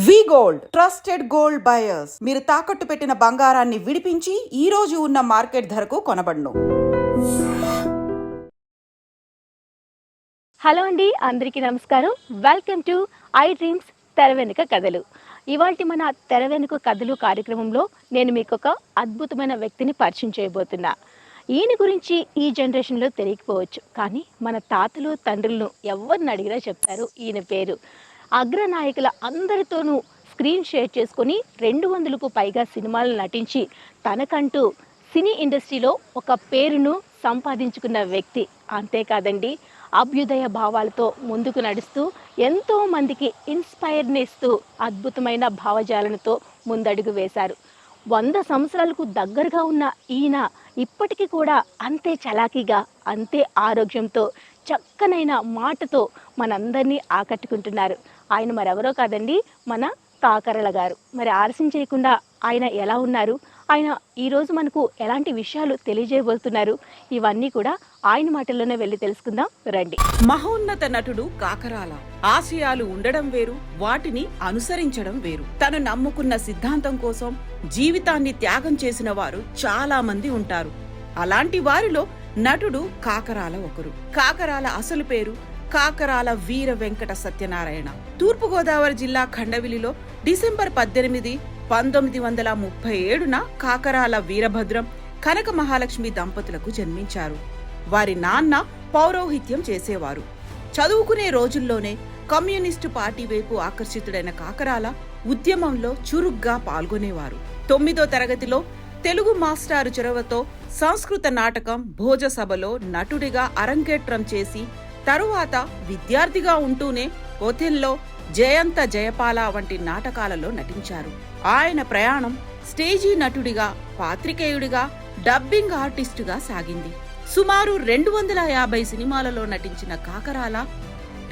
వి gold trusted gold buyers. మీరు తాకట్టు పెట్టిన బంగారాన్ని విడిపించి ఈ రోజు ఉన్న మార్కెట్ ధరకు కొనబడును. హలో అండి, అందరికీ నమస్కారం. వెల్కమ్ టు ఐ డ్రీమ్స్ తెర వెనుక కథలు. ఇవాల్టి మన తెర వెనుక కథలు కార్యక్రమంలో నేను మీకు ఒక అద్భుతమైన వ్యక్తిని పరిచయం చేయబోతున్నా. ఈయన గురించి ఈ జనరేషన్లో తెలియకపోవచ్చు, కానీ మన తాతలు తండ్రులను ఎవరిని అడిగినా చెప్తారు ఈయన పేరు. అగ్రనాయకుల అందరితోనూ స్క్రీన్ షేర్ చేసుకొని 200కు పైగా సినిమాలు నటించి తనకంటూ సినీ ఇండస్ట్రీలో ఒక పేరును సంపాదించుకున్న వ్యక్తి. అంతేకాదండి, అభ్యుదయ భావాలతో ముందుకు నడుస్తూ ఎంతో మందికి ఇన్స్పైర్ని ఇస్తూ అద్భుతమైన భావజాలనతో ముందడుగు వేశారు. 100 సంవత్సరాలకు దగ్గరగా ఉన్న ఈయన ఇప్పటికీ కూడా అంతే చలాకీగా, అంతే ఆరోగ్యంతో, చక్కనైన మాటతో మనందరినీ ఆకట్టుకుంటున్నారు. ఆయన మరెవరో కాదండి, మన కాకరల గారు. మరి ఆలస్యం చేయకుండా ఆయన ఎలా ఉన్నారు, ఆయన ఈరోజు మనకు ఎలాంటి విషయాలు తెలియజేయబోతున్నారు, ఇవన్నీ కూడా ఆయన మాటల్లోనే వెళ్ళి తెలుసుకుందాం రండి. మహోన్నత నటుడు కాకరాల. ఆశయాలు ఉండడం వేరు, వాటిని అనుసరించడం వేరు. తను నమ్ముకున్న సిద్ధాంతం కోసం జీవితాన్ని త్యాగం చేసిన వారు చాలా మంది ఉంటారు. అలాంటి వారిలో నటుడు కాకరాల ఒకరు. కాకరాల అసలు పేరు కాకరాల వీర వెంకట సత్యనారాయణ. తూర్పుగోదావరి జిల్లా ఖండవిలిలో డిసెంబర్ 18, 1937న కాకరాల వీరభద్రం, కనక మహాలక్ష్మి దంపతులకు జన్మించారు. వారి నాన్న పౌరోహిత్యం చేసేవారు. చదువుకునే రోజుల్లోనే కమ్యూనిస్టు పార్టీ వైపు ఆకర్షితుడైన కాకరాల ఉద్యమంలో చురుగ్గా పాల్గొనేవారు. 9వ తరగతిలో తెలుగు మాస్టారు చొరవతో సంస్కృత నాటకం భోజసభలో నటుడిగా అరంగేట్రం చేసి తరువాత విద్యార్థిగా ఉంటూనే ఒథెల్లో, జయంత జయపాల వంటి నాటకాలలో నటించారు. ఆయన ప్రయాణం స్టేజీ నటుడిగా, పాత్రికేయుడిగా, డబ్బింగ్ ఆర్టిస్టుగా సాగింది. సుమారు 250 సినిమాలలో నటించిన కాకరాల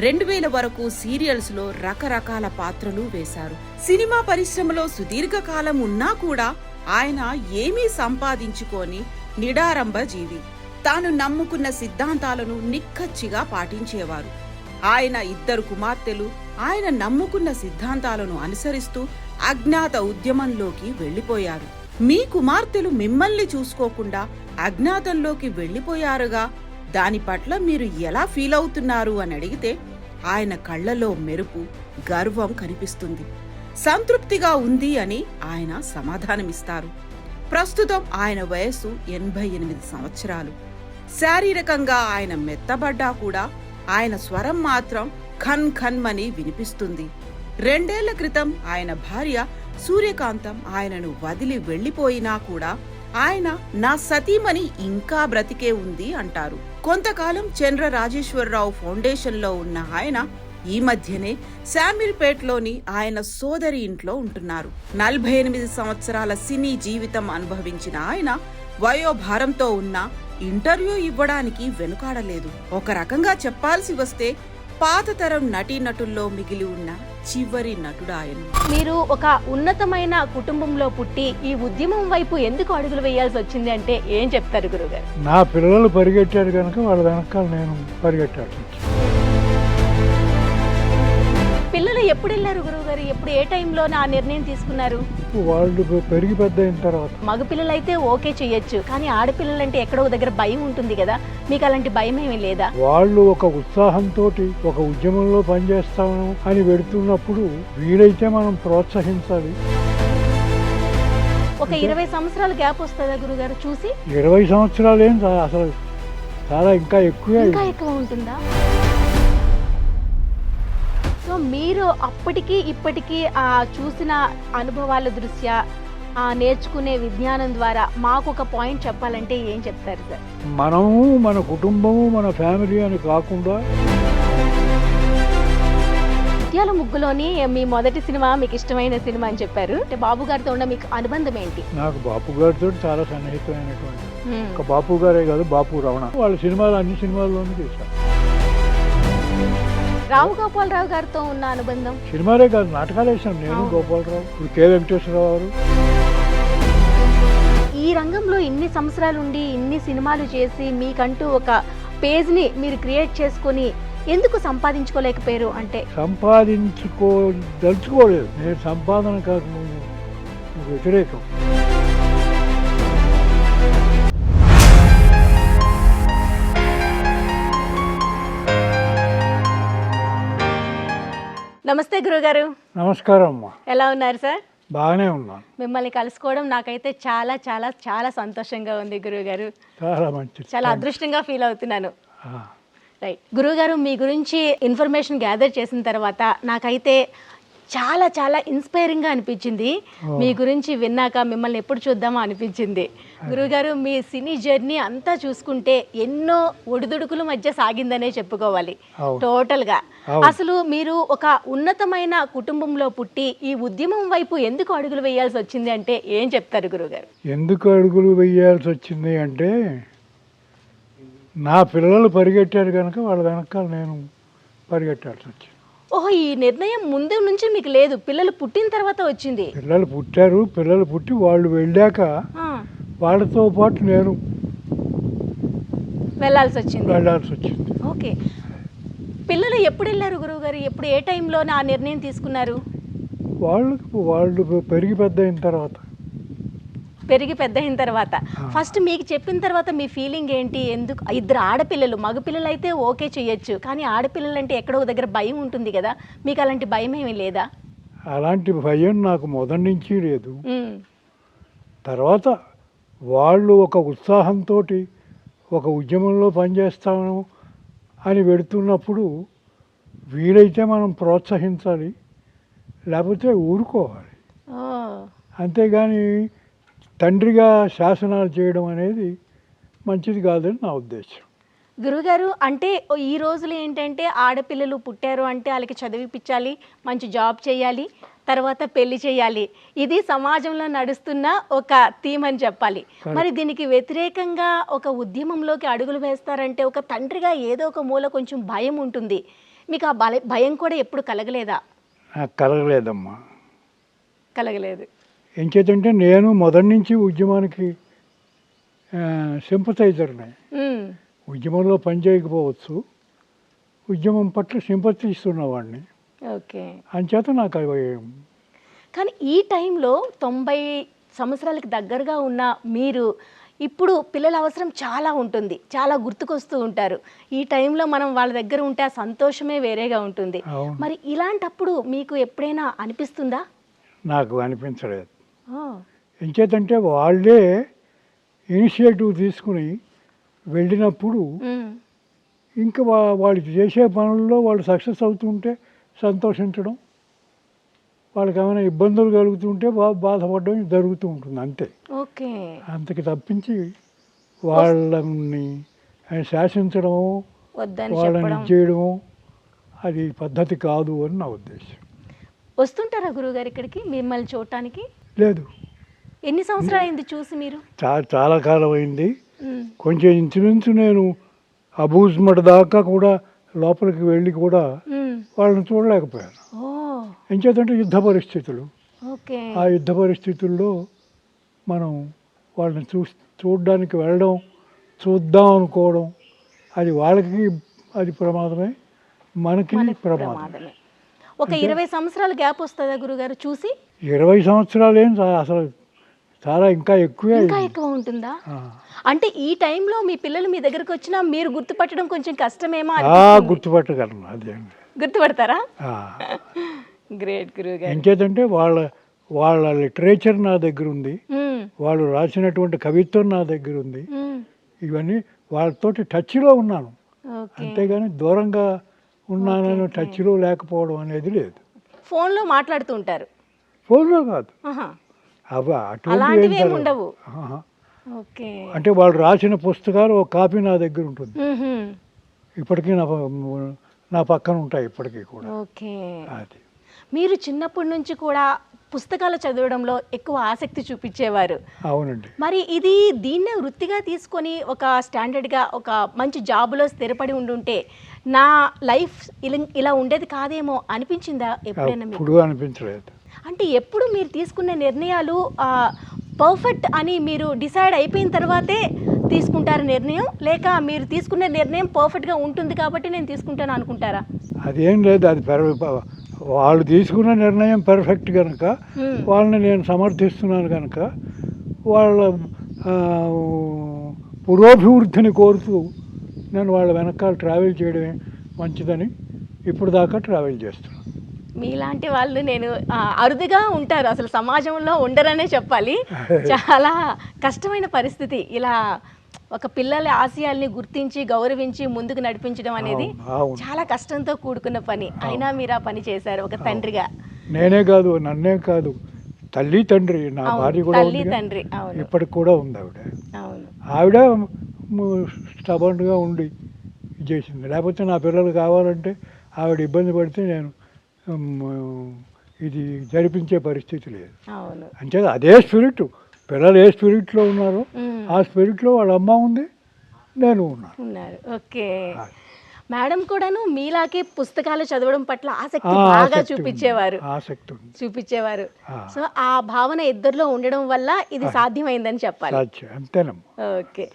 2000 వరకు సీరియల్స్ లో రకరకాల పాత్రలు వేశారు. సినిమా పరిశ్రమలో సుదీర్ఘకాలం ఉన్నా కూడా ఆయన ఏమీ సంపాదించుకొని నిడారంభ జీవి. తాను నమ్ముకున్న సిద్ధాంతాలను నిక్కచ్చిగా పాటించేవారు. ఆయన 2 కుమార్తెలు ఆయన నమ్ముకున్న సిద్ధాంతాలను అనుసరిస్తూ అజ్ఞాత ఉద్యమంలోకి వెళ్లిపోయారు. మీ కుమార్తెలు మిమ్మల్ని చూసుకోకుండా అజ్ఞాతంలోకి వెళ్లిపోయారుగా, దాని పట్ల మీరు ఎలా ఫీల్ అవుతున్నారు అని అడిగితే ఆయన కళ్లలో మెరుపు, గర్వం కనిపిస్తుంది. సంతృప్తిగా ఉంది అని ఆయన సమాధానమిస్తారు. ప్రస్తుతం ఆయన వయస్సు 88 సంవత్సరాలు. శారీరకంగా ఆయన మెత్తబడ్డా కూడా ఆయన స్వరం మాత్రం ఖన్ ఖన్మని వినిపిస్తుంది. 2 ఏళ్ల క్రితం ఆయన భార్య సూర్యకాంతం ఆయనను వదిలి వెళ్లిపోయినా కూడా ఆయన నా సతీమణి ఇంకా బ్రతికే ఉంది అంటారు. కొంతకాలం చంద్ర రాజేశ్వరరావు ఫౌండేషన్లో ఉన్న ఆయన ఈ మధ్యనే శామిల్పేట్లోని ఆయన సోదరి ఇంట్లో ఉంటున్నారు. 48 సంవత్సరాల సినీ జీవితం అనుభవించిన ఆయన వయోభారంతో ఉన్న ఇంటర్వ్యూ ఇవ్వడానికి వెనుకాడలేదు. ఒక రకంగా చెప్పాల్సి వస్తే పాత తరం నటీనటుల్లో మిగిలి ఉన్న చివరి నటుడు ఆయన. మీరు ఒక ఉన్నతమైన కుటుంబంలో పుట్టి ఈ ఉద్యమం వైపు ఎందుకు అడుగులు వేయాల్సి వచ్చింది అంటే ఏం చెప్తారు గురుగారు? నా పిల్లలు పరిగెట్టారు కనుక వాళ్ళ వెనకాల నేను పరిగెట్టాల్సి వచ్చింది. పిల్లలు ఎప్పుడు వెళ్ళారు గురువుగారు? ఎప్పుడు, ఏ టైంలో ఆ నిర్ణయం తీసుకున్నారు? వాళ్ళు పెరిగి పెద్ద అయిన తర్వాత. మగ పిల్లలైతే ఓకే చెయ్యొచ్చు, కానీ ఆడపిల్లలంటే ఎక్కడో దగ్గర భయం ఉంటుంది కదా, మీకు అలాంటి భయం ఏమీ లేదా? వాళ్ళు ఒక ఉత్సాహంతో ఒక ఉద్యమంలో పనిచేస్తాము అని పెడుతున్నప్పుడు వీలైతే మనం ప్రోత్సహించాలి. ఒక 20 సంవత్సరాల గ్యాప్ వస్తుందా గురుగారు చూసి? 20 సంవత్సరాలు ఏం అసలు చాలా ఇంకా ఎక్కువ ఉంటుందా? సో మీరు అప్పటికి ఇప్పటికీ చూసిన అనుభవాల దృష్ట్యా, నేర్చుకునే విజ్ఞానం ద్వారా మాకు ఒక పాయింట్ చెప్పాలంటే ఏం చెప్తారు సార్? మనము, మన కుటుంబము, మన ఫ్యామిలీ అని కాకుండా. ముత్యాల ముగ్గులోని మీ మొదటి సినిమా మీకు ఇష్టమైన సినిమా అని చెప్పారు. అంటే బాపు గారితో ఉన్న మీకు అనుబంధం ఏంటి? నాకు బాపు గారితో చాలా సన్నిహితమైనటువంటి, ఒక బాపు గారే కాదు, బాపు రమణ వాళ్ళ సినిమాలు అన్ని సినిమాల్లోనూ చేశారు. రావు గోపాలరావు గారితో ఉన్న అనుబంధం? సినిమాలే కాదు, నాటకాలు వేసాను నేను, గోపాలరావు, ఇప్పుడు కె వెంకటేశ్వరరావు గారు. ఈ రంగంలో ఇన్ని సంవత్సరాలు ఉండి ఇన్ని సినిమాలు చేసి మీకంటూ ఒక పేజ్ని మీరు క్రియేట్ చేసుకొని ఎందుకు సంపాదించుకోలేకపోయారు అంటే? సంపాదించుకోదలుచుకోలేదు. నేను సంపాదన కాదు వ్యతిరేకం. నమస్తే గురుగారు. నమస్కారం అమ్మా. ఎలా ఉన్నారు సార్? బాగానే ఉన్నాను. మిమ్మల్ని కలుసుకోవడం నాకైతే చాలా చాలా చాలా సంతోషంగా ఉంది గురుగారు. చాలా మంచిది. చాలా అదృష్టంగా ఫీల్ అవుతున్నాను. ఆ, రైట్ గురుగారు, మీ గురించి ఇన్ఫర్మేషన్ గ్యాదర్ చేసిన తర్వాత నాకైతే చాలా చాలా ఇన్స్పైరింగ్గా అనిపించింది. మీ గురించి విన్నాక మిమ్మల్ని ఎప్పుడు చూద్దామో అనిపించింది. గురుగారు, మీ సినీ జర్నీ అంతా చూసుకుంటే ఎన్నో ఒడిదుడుకుల మధ్య సాగిందనే చెప్పుకోవాలి టోటల్గా. అసలు మీరు ఒక ఉన్నతమైన కుటుంబంలో పుట్టి ఈ ఉద్యమం వైపు ఎందుకు అడుగులు వేయాల్సి వచ్చింది అంటే ఏం చెప్తారు గురుగారు? ఎందుకు అడుగులు వేయాల్సి వచ్చింది అంటే, నా పిల్లలు పరిగెట్టారు కనుక వాళ్ళ వెనకాల నేను పరిగెట్టాల్సి వచ్చింది. ఓహో, ఈ నిర్ణయం ముందు నుంచి మీకు లేదు, పిల్లలు పుట్టిన తర్వాత వచ్చింది? పిల్లలు పుట్టారు, పిల్లలు పుట్టి వాళ్ళు వెళ్ళాక వాళ్ళతో పాటు నేను వెళ్ళాల్సి వచ్చింది. ఓకే, పిల్లలు ఎప్పుడు వెళ్ళారు గురువుగారు? ఎప్పుడు, ఏ టైంలో ఆ నిర్ణయం తీసుకున్నారు? వాళ్ళు పెరిగి పెద్ద అయిన తర్వాత. ఫస్ట్ మీకు చెప్పిన తర్వాత మీ ఫీలింగ్ ఏంటి? ఎందుకు ఇద్దరు ఆడపిల్లలు, మగపిల్లలు అయితే ఓకే చేయొచ్చు, కానీ ఆడపిల్లలు అంటే ఎక్కడో దగ్గర భయం ఉంటుంది కదా, మీకు అలాంటి భయం ఏమీ లేదా? అలాంటి భయం నాకు మొదటి నుంచి లేదు. తర్వాత వాళ్ళు ఒక ఉత్సాహంతో ఒక ఉద్యమంలో పనిచేస్తాము అని పెడుతున్నప్పుడు వీలైతే మనం ప్రోత్సహించాలి, లేకపోతే ఊరుకోవాలి. అంతేగాని తండ్రిగా శాసనాలు చేయడం అనేది మంచిది కాదని నా ఉద్దేశం. గురుగారు, అంటే ఈ రోజులు ఏంటంటే ఆడపిల్లలు పుట్టారు అంటే వాళ్ళకి చదివిపించాలి, మంచి జాబ్ చేయాలి, తర్వాత పెళ్లి చేయాలి. ఇది సమాజంలో నడుస్తున్న ఒక థీమ్ అని చెప్పాలి. మరి దీనికి వ్యతిరేకంగా ఒక ఉద్యమంలోకి అడుగులు వేస్తారంటే ఒక తండ్రిగా ఏదో ఒక మూల కొంచెం భయం ఉంటుంది. మీకు ఆ భయం కూడా ఎప్పుడు కలగలేదా? కలగలేదమ్మా. కలగలేదు. ఏం చేద్దంటే నేను మొదటి నుంచి ఉద్యమానికి సింపథైజర్ని. ఉద్యమంలో పనిచేయకపోవచ్చు, ఉద్యమం పట్ల సింపతి ఇస్తున్నవాడిని. ఓకే, అంచేత నాకు కానీ ఈ టైంలో 90 సంవత్సరాలకి దగ్గరగా ఉన్న మీరు ఇప్పుడు పిల్లల అవసరం చాలా ఉంటుంది, చాలా గుర్తుకొస్తూ ఉంటారు. ఈ టైంలో మనం వాళ్ళ దగ్గర ఉంటే ఆ సంతోషమే వేరేగా ఉంటుంది. మరి ఇలాంటప్పుడు మీకు ఎప్పుడైనా అనిపిస్తుందా? నాకు అనిపించలేదు. ఎంచేతంటే వాళ్ళే ఇనిషియేటివ్ తీసుకుని వెళ్ళినప్పుడు ఇంకా వాళ్ళు చేసే పనుల్లో వాళ్ళు సక్సెస్ అవుతుంటే సంతోషించడం, వాళ్ళకి ఏమైనా ఇబ్బందులు కలుగుతుంటే బాధపడడం జరుగుతూ ఉంటుంది అంతే. ఓకే, అంతకి తప్పించి వాళ్ళని శాసించడం, వాళ్ళని చేయడము అది పద్ధతి కాదు అని నా ఉద్దేశం. వస్తుంటారా గురువుగారు ఇక్కడికి మిమ్మల్ని చూడటానికి? లేదు. ఎన్ని సంవత్సరాలు అయింది చూసి మీరు? చాలా కాలం అయింది. కొంచెం ఇంచుమించు నేను అబూజ్మట్ దాకా కూడా లోపలికి వెళ్ళి కూడా వాళ్ళని చూడలేకపోయాను. ఎంచేతంటే యుద్ధ పరిస్థితులు. ఆ యుద్ధ పరిస్థితుల్లో మనం వాళ్ళని చూడడానికి వెళ్ళడం, చూద్దాం అనుకోవడం, అది వాళ్ళకి అది ప్రమాదమే, మనకి ప్రమాదమే. ఒక 20 సంవత్సరాల గ్యాప్ వస్తుందా గురుగారు చూసి? 20 సంవత్సరాలు ఏం అసలు చాలా ఇంకా ఎక్కువ ఉంటుందా? అంటే ఈ టైంలో మీ పిల్లలు మీ దగ్గరకు వచ్చినా మీరు గుర్తుపట్టడం కొంచెం కష్టమేమో? గుర్తుపట్టగలను. అదే గుర్తుపడతారా? గ్రేట్ గురుగారు. ఎంచేతంటే వాళ్ళ లిటరేచర్ నా దగ్గర ఉంది, వాళ్ళు రాసినటువంటి కవిత్వం నా దగ్గర ఉంది. ఇవన్నీ వాళ్ళతోటి టచ్లో ఉన్నాను, అంతేగాని దూరంగా ఉన్నానని టచ్లో లేకపోవడం అనేది లేదు. ఫోన్లో మాట్లాడుతూ ఉంటారు? ఫోన్లో కాదు, అలాంటివి ఏమి ఉండవు. అంటే వాళ్ళు రాసిన పుస్తకాలు ఒక కాపీ నా దగ్గర ఉంటుంది, ఇప్పటికీ నా పక్కన ఉంటాయి ఇప్పటికీ కూడా. ఓకే, అది మీరు చిన్నప్పటి నుంచి కూడా పుస్తకాలు చదవడంలో ఎక్కువ ఆసక్తి చూపించేవారు. అవునండి. మరి దీన్నే వృత్తిగా తీసుకొని ఒక స్టాండర్డ్గా ఒక మంచి జాబ్లో స్థిరపడి ఉండుంటే నా లైఫ్ ఇలా ఉండేది కాదేమో అనిపించిందా ఎప్పుడైనా? ఎప్పుడు అనిపించలేదు. అంటే ఎప్పుడు మీరు తీసుకున్న నిర్ణయాలు పర్ఫెక్ట్ అని మీరు డిసైడ్ అయిపోయిన తర్వాతే తీసుకుంటారు నిర్ణయం, లేక మీరు తీసుకునే నిర్ణయం పర్ఫెక్ట్గా ఉంటుంది కాబట్టి నేను తీసుకుంటాను అనుకుంటారా? అదేం లేదు, అది వాళ్ళు తీసుకున్న నిర్ణయం పర్ఫెక్ట్ కనుక వాళ్ళని నేను సమర్థిస్తున్నాను కనుక వాళ్ళ ఆ, పురోభివృద్ధిని కోరుతూ నేను వాళ్ళ వెనకాల ట్రావెల్ చేయడమే మంచిదని ఇప్పుడు దాకా ట్రావెల్ చేస్తున్నాను. మీలాంటి వాళ్ళు నేను అరుదుగా ఉంటారు, అసలు సమాజంలో ఉండరనే చెప్పాలి. చాలా కష్టమైన పరిస్థితి, ఇలా ఒక పిల్లల ఆశయాల్ని గుర్తించి గౌరవించి ముందుకు నడిపించడం అనేది చాలా కష్టంతో కూడుకున్న పని. అయినా మీరు ఆ పని చేశారు ఒక తండ్రిగా. నేనే కాదు, నన్నే కాదు, తల్లి తండ్రి, నా భార్య కూడా తల్లి తండ్రి ఇప్పటికి కూడా ఉంది. ఆవిడ స్టబన్గా ఉండి చేసింది. లేకపోతే నా పిల్లలు కావాలంటే ఆవిడ ఇబ్బంది పడితే నేను ఇది జరిపించే పరిస్థితి లేదు. అంటే అదే స్పిరిట్, పిల్లలు ఏ స్పిరిట్లో ఉన్నారో ఆ స్పిరిట్లో వాళ్ళ అమ్మ ఉంది, నేను ఉన్నారు. ఓకే, మేడం కూడాను మీలాగే పుస్తకాలు చదవడం పట్ల ఆసక్తి బాగా చూపించేవారు. సో ఆ భావన ఇద్దరిలో ఉండడం వల్ల ఇది సాధ్యమైందని చెప్పాలి. అంతేనమ్మా. ఓకే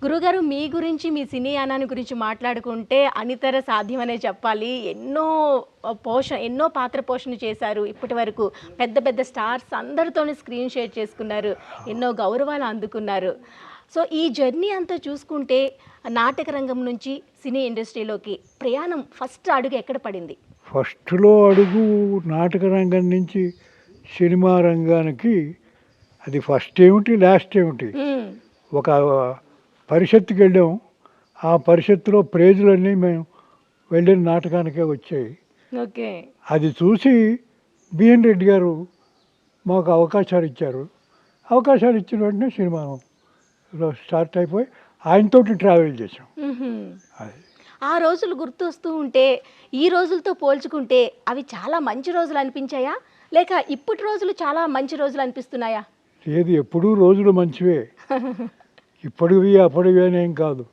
గురుగారు, మీ గురించి, మీ సినీ యానాన్ని గురించి మాట్లాడుకుంటే అనితర సాధ్యమనే చెప్పాలి. ఎన్నో పాత్ర పోషణ చేశారు. ఇప్పటి వరకు పెద్ద పెద్ద స్టార్స్ అందరితోనే స్క్రీన్ షేర్ చేసుకున్నారు, ఎన్నో గౌరవాలు అందుకున్నారు. సో ఈ జర్నీ అంతా చూసుకుంటే నాటక రంగం నుంచి సినీ ఇండస్ట్రీలోకి ప్రయాణం ఫస్ట్ అడుగు ఎక్కడ పడింది? ఫస్ట్లో అడుగు నాటక రంగం నుంచి సినిమా రంగానికి, అది ఫస్ట్ ఏమిటి లాస్ట్ ఏమిటి, ఒక పరిషత్తుకి వెళ్ళాం. ఆ పరిషత్తులో ప్రైజులన్నీ మేము వెళ్ళిన నాటకానికే వచ్చాయి. ఓకే, అది చూసి బిఎన్ రెడ్డి గారు మాకు అవకాశాలు ఇచ్చారు. అవకాశాలు ఇచ్చిన వెంటనే సినిమా స్టార్ట్ అయిపోయి ఆయనతోటి ట్రావెల్ చేసాం. ఆ రోజులు గుర్తొస్తూ ఉంటే ఈ రోజులతో పోల్చుకుంటే అవి చాలా మంచి రోజులు అనిపించాయా, లేక ఇప్పటి రోజులు చాలా మంచి రోజులు అనిపిస్తున్నాయా? ఏది, ఎప్పుడూ రోజులు మంచివే, ఇప్పటివి అప్పటివి అనేం కాదు.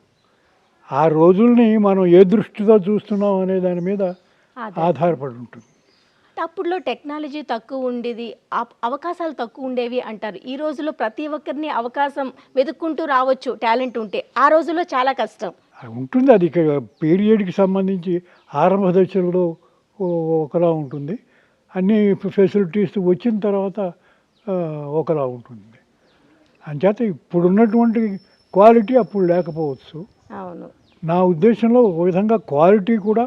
ఆ రోజుల్ని మనం ఏ దృష్టితో చూస్తున్నాం అనే దాని మీద ఆధారపడి ఉంటుంది. అప్పుడులో టెక్నాలజీ తక్కువ ఉండేది, అవకాశాలు తక్కువ ఉండేవి అంటారు. ఈ రోజుల్లో ప్రతి ఒక్కరిని అవకాశం వెతుక్కుంటూ రావచ్చు టాలెంట్ ఉంటే. ఆ రోజుల్లో చాలా కష్టం ఉంటుంది. అది పీరియడ్కి సంబంధించి ఆరంభ దశలో ఒకలా ఉంటుంది, అన్ని ఫెసిలిటీస్ వచ్చిన తర్వాత ఒకలా ఉంటుంది. అంచేత ఇప్పుడున్నటువంటి క్వాలిటీ అప్పుడు లేకపోవచ్చు. అవును, నా ఉద్దేశంలో ఒక విధంగా క్వాలిటీ కూడా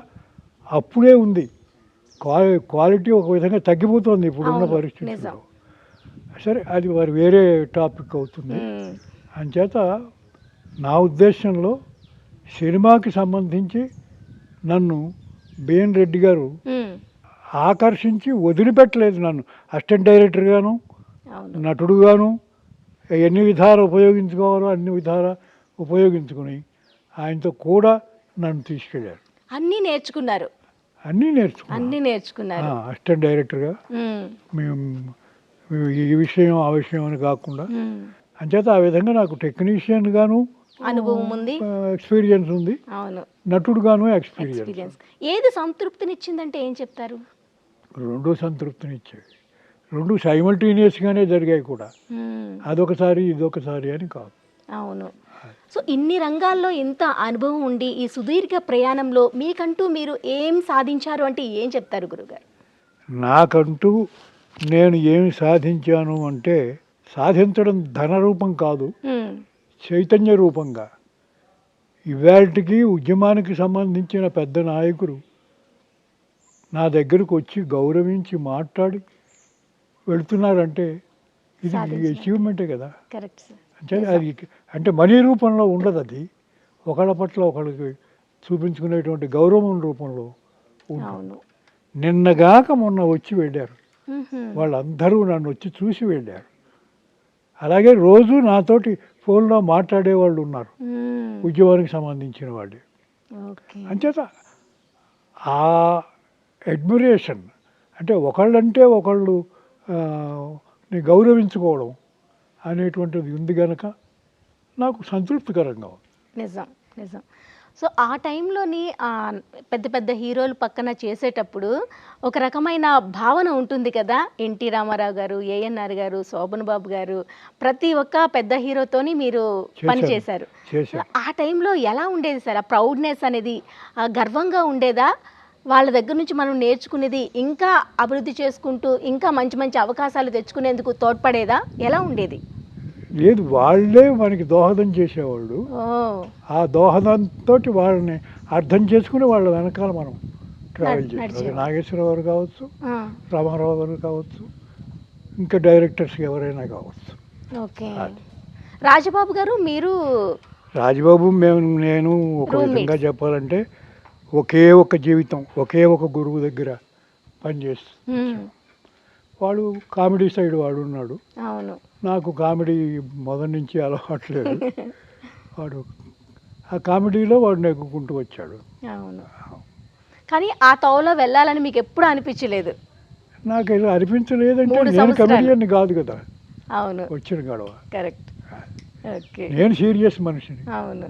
అప్పుడే ఉంది, క్వాలిటీ ఒక విధంగా తగ్గిపోతుంది ఇప్పుడున్న పరిస్థితుల్లో. సరే, అది వారు వేరే టాపిక్ అవుతుంది. అంచేత నా ఉద్దేశంలో సినిమాకి సంబంధించి నన్ను బిఎన్ రెడ్డి గారు ఆకర్షించి వదిలిపెట్టలేదు. నన్ను అసిస్టెంట్ డైరెక్టర్గాను, నటుడుగాను ఎన్ని విధాలు ఉపయోగించుకోవాలో అన్ని విధాలు ఉపయోగించుకుని ఆయనతో కూడా నన్ను తీసుకెళ్ళారు. అన్నీ నేర్చుకున్నారు. అసిస్టెంట్ డైరెక్టర్గా మేము ఈ విషయం ఆ విషయం అని కాకుండా, అంచేత ఆ విధంగా నాకు టెక్నీషియన్ గాను అనుభవం ఉంది, ఎక్స్పీరియన్స్ ఉంది. నటుడుగాను ఎక్స్పీరియన్స్. ఏది సంతృప్తినిచ్చిందంటే ఏం చెప్తారు? రెండు సంతృప్తినిచ్చేవి, రెండు సైమల్టేనియస్గానే జరిగాయి కూడా. అదొకసారి ఇదొకసారి అని కాదు. అవును. సో ఇన్ని రంగాల్లో ఇంత అనుభవం ఉండి ఈ సుదీర్ఘ ప్రయాణంలో మీకంటూ మీరు ఏం సాధించారు అంటే ఏం చెప్తారు గురుగారు? నాకంటూ నేను ఏమి సాధించాను అంటే, సాధించడం ధన రూపం కాదు, చైతన్య రూపంగా. ఇవాళకి ఉద్యమానికి సంబంధించిన పెద్ద నాయకులు నా దగ్గరకు వచ్చి గౌరవించి మాట్లాడి వెళుతున్నారంటే ఇది అచీవ్మెంటే కదా. అంటే అది అంటే మనీ రూపంలో ఉండదు, అది ఒకళ్ళ పట్ల ఒకళ్ళకి చూపించుకునేటువంటి గౌరవం రూపంలో ఉంటుంది. నిన్నగాక మొన్న వచ్చి వెళ్ళారు వాళ్ళందరూ, నన్ను వచ్చి చూసి వెళ్ళారు. అలాగే రోజు నాతోటి ఫోన్లో మాట్లాడే వాళ్ళు ఉన్నారు, ఉద్యోగానికి సంబంధించిన వాళ్ళు. అంచేత ఆ అడ్మిరేషన్ అంటే ఒకళ్ళంటే ఒకళ్ళు గౌరవించుకోవడం అనేటువంటిది ఉంది కనుక నాకు సంతృప్తికరంగా ఉంది. నిజం నిజం. సో ఆ టైంలోని పెద్ద పెద్ద హీరోలు పక్కన చేసేటప్పుడు ఒక రకమైన భావన ఉంటుంది కదా. ఎన్టీ రామారావు గారు, ఏఎన్ఆర్ గారు, శోభన్ బాబు గారు, ప్రతి ఒక్క పెద్ద హీరోతోని మీరు పని చేశారు. ఆ టైంలో ఎలా ఉండేది సార్? ఆ ప్రౌడ్నెస్ అనేది గర్వంగా ఉండేదా? వాళ్ళ దగ్గర నుంచి మనం నేర్చుకునేది ఇంకా అభివృద్ధి చేసుకుంటూ ఇంకా మంచి మంచి అవకాశాలు తెచ్చుకునేందుకు తోడ్పడేదా? ఎలా ఉండేది? లేదు, వాళ్ళే మనకి దోహదం చేసేవాళ్ళు. ఆ దోహదంతో వాళ్ళని అర్థం చేసుకుని వాళ్ళ వెనకాల మనం ట్రావెల్ చేస్తాం. నాగేశ్వరరావు గారు కావచ్చు, రామారావు గారు కావచ్చు, ఇంకా డైరెక్టర్స్ ఎవరైనా కావచ్చు. ఓకే. రాజబాబు గారు, మీరు? రాజబాబు నేను ఒక విధంగా చెప్పాలంటే ఒకే ఒక జీవితం, ఒకే ఒక గురువు దగ్గర పనిచేస్తుంది. వాడు కామెడీ సైడ్ వాడు ఉన్నాడు. అవును. నాకు కామెడీ మొదటి నుంచి అలవాట్లేదు. వాడు ఆ కామెడీలో వాడు నెగ్గుకుంటూ వచ్చాడు. అవును. కానీ ఆ తోవలో వెళ్ళాలని మీకు ఎప్పుడు అనిపించలేదు? నాకు ఇలా అనిపించలేదంటే నేను కమెడియన్ కాదు కదా. అవును, వచ్చిన గడవ. కరెక్ట్. ఓకే. నేను సీరియస్ మనిషిని. అవును.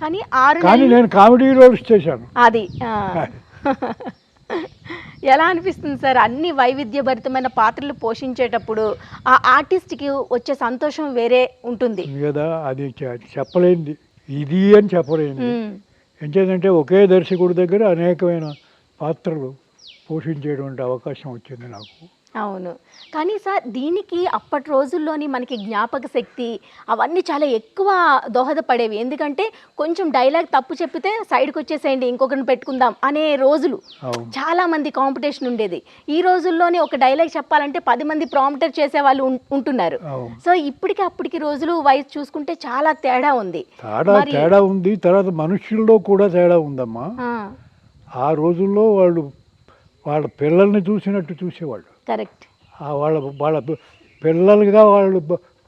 కానీ నేను కామెడీ రోల్స్ చేశాను. అది ఎలా అనిపిస్తుంది సార్? అన్ని వైవిధ్యభరితమైన పాత్రలు పోషించేటప్పుడు ఆ ఆర్టిస్ట్కి వచ్చే సంతోషం వేరే ఉంటుంది కదా. అది చెప్పలేంది, ఇది అని చెప్పలేంది. ఎంచేదంటే ఒకే దర్శకుడి దగ్గర అనేకమైన పాత్రలు పోషించేటువంటి అవకాశం వచ్చింది నాకు. అవును. కానీ సార్ దీనికి అప్పటి రోజుల్లోని మనకి జ్ఞాపక శక్తి అవన్నీ చాలా ఎక్కువ దోహదపడేవి. ఎందుకంటే కొంచెం డైలాగ్ తప్పు చెప్పితే సైడ్కి వచ్చేసేయండి, ఇంకొకరిని పెట్టుకుందాం అనే రోజులు. చాలా మంది కాంపిటీషన్ ఉండేది. ఈ రోజుల్లోని ఒక డైలాగ్ చెప్పాలంటే 10 మంది ప్రాంప్టర్ చేసే వాళ్ళు ఉంటున్నారు. సో ఇప్పటికి అప్పటికి రోజులు వయసు చూసుకుంటే చాలా తేడా ఉంది. తేడా ఉంది. తర్వాత మనుషుల్లో కూడా తేడా ఉందమ్మా. ఆ రోజుల్లో వాళ్ళ పిల్లల్ని చూసినట్టు చూసేవాళ్ళు. కరెక్ట్. వాళ్ళ పిల్లలుగా వాళ్ళు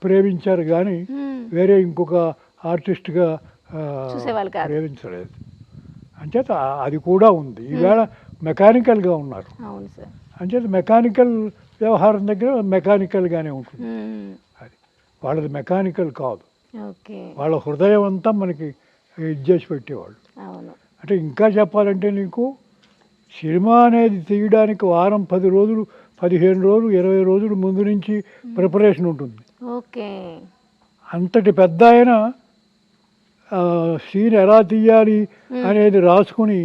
ప్రేమించారు కానీ వేరే ఇంకొక ఆర్టిస్ట్గా ప్రేమించలేదు. అంచేత అది కూడా ఉంది. ఈవేళ మెకానికల్గా ఉన్నారు. అంచేత మెకానికల్ వ్యవహారం దగ్గర మెకానికల్గానే ఉంటుంది. అది వాళ్ళది మెకానికల్ కాదు. వాళ్ళ హృదయం అంతా మనకి ఇది చేసి పెట్టేవాళ్ళు. అంటే ఇంకా చెప్పాలంటే నీకు సినిమా అనేది తీయడానికి వారం 10 రోజులు, 15 రోజులు, 20 రోజులు ముందు నుంచి ప్రిపరేషన్ ఉంటుంది. ఓకే. అంతటి పెద్ద ఆయన సీన్ ఎలా తీయాలి అనేది రాసుకుని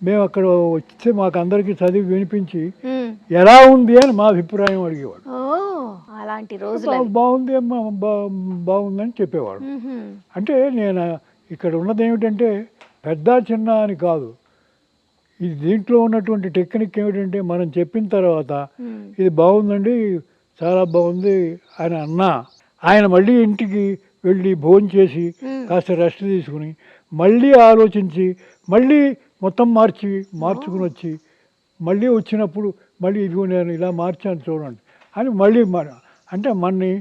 మేము అక్కడ వస్తే మాకు అందరికీ చదివి వినిపించి ఎలా ఉంది అని మా అభిప్రాయం అడిగేవాడు. అలాంటి రోజులు బాగుంది అమ్మా, బాగుందని చెప్పేవాడు. అంటే నేను ఇక్కడ ఉన్నది ఏమిటంటే పెద్ద చిన్న అని కాదు, ఇది దీంట్లో ఉన్నటువంటి టెక్నిక్ ఏమిటంటే మనం చెప్పిన తర్వాత ఇది బాగుందండి, చాలా బాగుంది అని అన్నా ఆయన మళ్ళీ ఇంటికి వెళ్ళి భోజనం చేసి కాస్త రెస్ట్ తీసుకుని మళ్ళీ ఆలోచించి మళ్ళీ మొత్తం మార్చుకుని వచ్చి మళ్ళీ వచ్చినప్పుడు మళ్ళీ ఇదిగో నేను ఇలా మార్చాను చూడండి అని మళ్ళీ అంటే మనని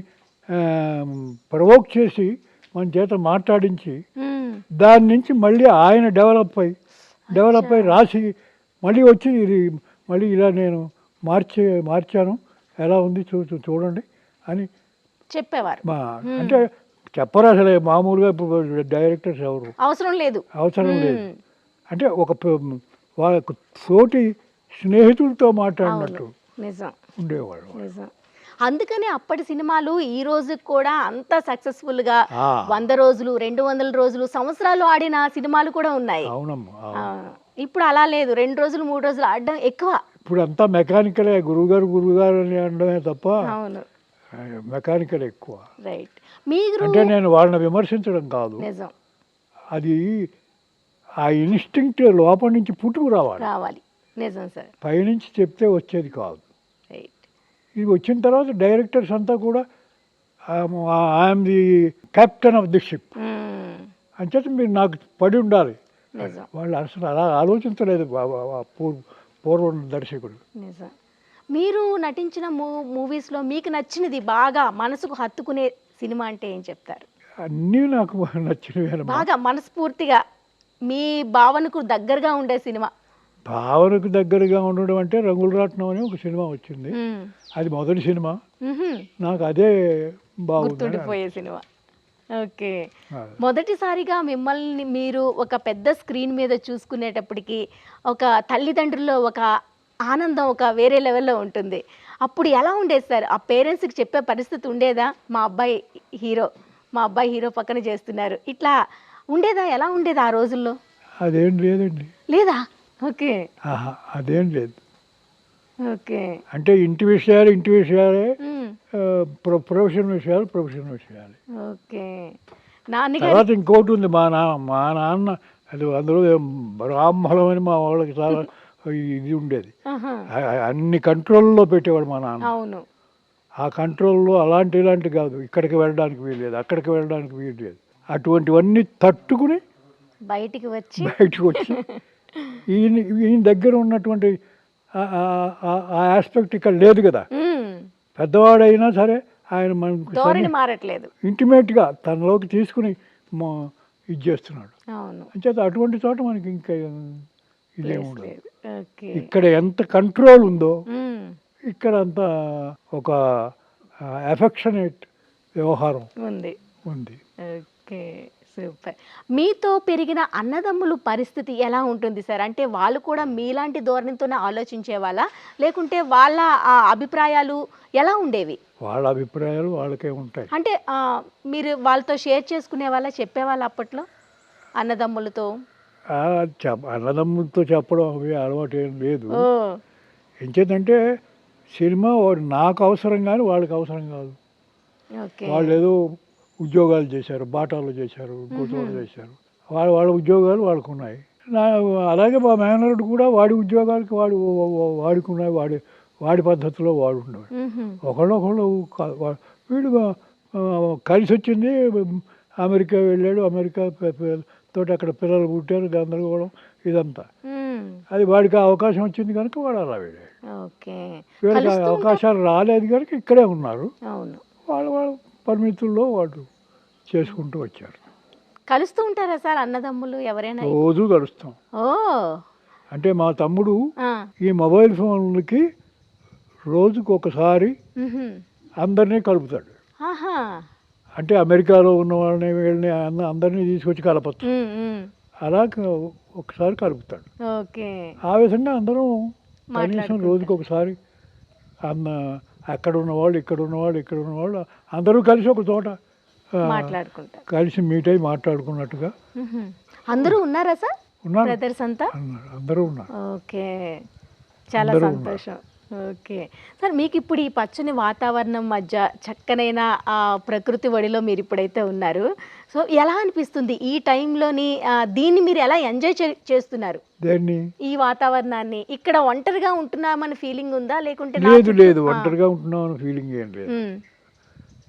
ప్రవోక్ చేసి మన చేత మాట్లాడించి దాని నుంచి మళ్ళీ ఆయన డెవలప్ అయి రాసి మళ్ళీ వచ్చి ఇది మళ్ళీ ఇలా నేను మార్చాను ఎలా ఉంది చూడండి అని చెప్పేవారు. అంటే చెప్పరు అసలు, మామూలుగా డైరెక్టర్స్ ఎవరు అవసరం లేదు. అంటే ఒక వాళ్ళ తోటి స్నేహితులతో మాట్లాడినట్టు ఉండేవాళ్ళు. అందుకని అప్పటి సినిమాలు ఈ రోజు కూడా అంత సక్సెస్ఫుల్ గా 100 రోజులు, 200 రోజులు, సంవత్సరాలు ఆడిన సినిమాలు కూడా ఉన్నాయి. ఇప్పుడు అలా లేదు, 2 రోజులు 3 రోజులు ఆడడం ఎక్కువ. ఇప్పుడు అంతా మెకానికలే, గురువుగారు అని అనడమే తప్ప మెకానికల్ ఎక్కువ. రైట్. అంటే నేను వాళ్ళని విమర్శించడం కాదు, అది ఆ ఇన్స్టింక్ట్ లోపల నుంచి పుట్టుకు రావాలి. నిజం సార్. పైనుంచి చెప్తే వచ్చేది కాదు. ఇది వచ్చిన తర్వాత డైరెక్టర్స్ అంతా కూడా I'm the captain of the ship అంచేత మీరు నాకు పడి ఉండాలి. వాళ్ళు అసలు అలా ఆలోచించలేదు పూర్వం దర్శకుడు. మీరు నటించిన మూవీస్లో మీకు నచ్చినది, బాగా మనసుకు హత్తుకునే సినిమా అంటే ఏం చెప్తారు? అన్నీ నాకు నచ్చినవి. బాగా మనస్ఫూర్తిగా మీ భావనకు దగ్గరగా ఉండే సినిమా? భావనకు దగ్గరగా ఉండడం అంటే రంగుల రాట్నం అని ఒక సినిమా వచ్చింది. అది మొదటి సినిమా, నాకు అదే బాగుండిపోయే సినిమా. ఓకే. మొదటిసారిగా మిమ్మల్ని మీరు ఒక పెద్ద స్క్రీన్ మీద చూసుకునేటప్పటికి ఒక తల్లిదండ్రుల్లో ఒక ఆనందం ఒక వేరే లెవెల్లో ఉంటుంది. అప్పుడు ఎలా ఉండేది సార్? ఆ పేరెంట్స్‌కి చెప్పే పరిస్థితి ఉండేదా? మా అబ్బాయి హీరో పక్కన చేస్తున్నారు. ఇట్లా ఉండేదా? ఎలా ఉండేది ఆ రోజుల్లో? అదేం లేదండి. లేదా? ఓకే. అదేం లేదు. ఓకే. అంటే ఇంటి విషయాలే, హ్మ్. ప్రొఫెషన్ విషయాలే. ఓకే. నాన్నగారు తర్వాత ఇంకోటి ఉంది. మా నాన్న అది అందులో బ్రాహ్మణం అని మా వాళ్ళకి చాలా ఇది ఉండేది. ఆహా! అన్ని కంట్రోల్లో పెట్టేవాడు మా నాన్న. అవును. ఆ కంట్రోల్‌లో ఇలాంటి కాదు. ఇక్కడికి వెళ్ళడానికి వీల్లేదు, అక్కడికి వెళ్ళడానికి వీల్లేదు. అటువంటివన్నీ తట్టుకుని బయటికి వచ్చి బయటకొచ్చి ఈయన దగ్గర ఉన్నటువంటి ఆ యాస్పెక్ట్ ఇక్కడ లేదు కదా. హ్మ్. పెద్దవాడైనా సరే ఆయన మనకు ధోరణి మారట్లేదు. ఇంటిమేట్‌గా తనలోకి తీసుకుని మా ఇది చేస్తున్నాడు. అవును. అంచేత అటువంటి చోట మనకి ఇంకా ఇదేం ప్లేస్ ఉండదు. లేదు. ఓకే. ఇక్కడ ఎంత కంట్రోల్ ఉందో హ్మ్. ఇక్కడ అంత ఒక అఫెక్షనేట్ వ్యవహారం ఉంది. ఉంది. ఓకే. సూపర్. మీతో పెరిగిన అన్నదమ్ములు పరిస్థితి ఎలా ఉంటుంది సార్? అంటే వాళ్ళు కూడా మీలాంటి ధోరణితోనే ఆలోచించేవాళ్ళా? లేకుంటే వాళ్ళ అభిప్రాయాలు ఎలా ఉండేవి? వాళ్ళ అభిప్రాయాలు వాళ్ళకే ఉంటాయి. అంటే మీరు వాళ్ళతో షేర్ చేసుకునేవాళ్ళా? చెప్పేవాళ్ళా అప్పట్లో అన్నదమ్ములతో? అన్నదమ్ములతో చెప్పడం అవి అలవాటు ఏం లేదు. ఓహ్! ఎంచేతంటే సినిమా నాకు అవసరం కానీ వాళ్ళకి అవసరం కాదు. ఓకే. వాళ్ళు ఏదో ఉద్యోగాలు చేశారు, బాటాలో చేశారు, ఇంకో చోట చేశారు. వాళ్ళ ఉద్యోగాలు వాళ్ళకున్నాయి. అలాగే మా మేనల్లుడు కూడా వాడి ఉద్యోగాలకి వాడుకున్నాయి. వాడి పద్ధతిలో వాడు ఉండేవాడు. హుహు. ఒకళ్ళొకళ్ళు వీడు కలిసి వచ్చింది. అమెరికా వెళ్ళాడు. అమెరికా తోటి అక్కడ పిల్లలు పుట్టారు, గందరగోళం ఇదంతా. హ్మ్. అది వాడికి అవకాశం వచ్చింది కనుక వాడు అలా వెళ్ళాడు. ఓకే. వీళ్ళకి కలుస్తూ అవకాశాలు రాలేదు కనుక ఇక్కడే ఉన్నారు. అవును. వాళ్ళ పరిమితుల్లో వాళ్ళు చేసుకుంటూ వచ్చారు. కలుస్తూ ఉంటారా సార్ అన్నదమ్ములు ఎవరైనా? రోజు కలుస్తాం. ఓహ్! అంటే మా తమ్ముడు ఆ! ఈ మొబైల్ ఫోన్లకి రోజుకు ఒకసారి హుహు. అందరినీ కలుపుతాడు. ఆహా! అంటే అమెరికాలో ఉన్న వాళ్ళని వీళ్ళని అందరినీ తీసుకొచ్చి కలపచ్చు. హ్మ్. హ్మ్. అలా ఒకసారి కలుపుతాడు. ఓకే. ఆ విధంగా అందరం కనీసం మాట్లాడుకుంటారు. రోజుకి ఒకసారి అన్న అక్కడ ఉన్నవాళ్ళు, ఇక్కడ ఉన్నవాళ్ళు అందరూ కలిసి ఒక చోట మాట్లాడుకుంటారు. కలిసి మీట్ అయ్యి మాట్లాడుకున్నట్టుగా హుహు. అందరూ ఉన్నారా సార్? ఉన్నారు. బ్రదర్స్ అంతా? అందరూ ఉన్నారు. ఓకే. చాలా అందరూ సంతోషం. ఓకే. సార్ మీకిప్పుడు ఈ పచ్చని వాతావరణం మధ్య చక్కనైన ప్రకృతి ఒడిలో మీరిప్పుడైతే ఉన్నారు. సో, ఎలా అనిపిస్తుంది? ఈ టైంలోని దీన్ని మీరు ఎలా ఎంజాయ్ చేస్తున్నారు? దేన్ని? ఈ వాతావరణాన్ని. ఇక్కడ ఒంటరిగా ఉంటున్నామని ఫీలింగ్ ఉందా? లేకుంటే లేదు ఒంటరిగా ఉంటున్నామని ఫీలింగ్ ఏం లేదు.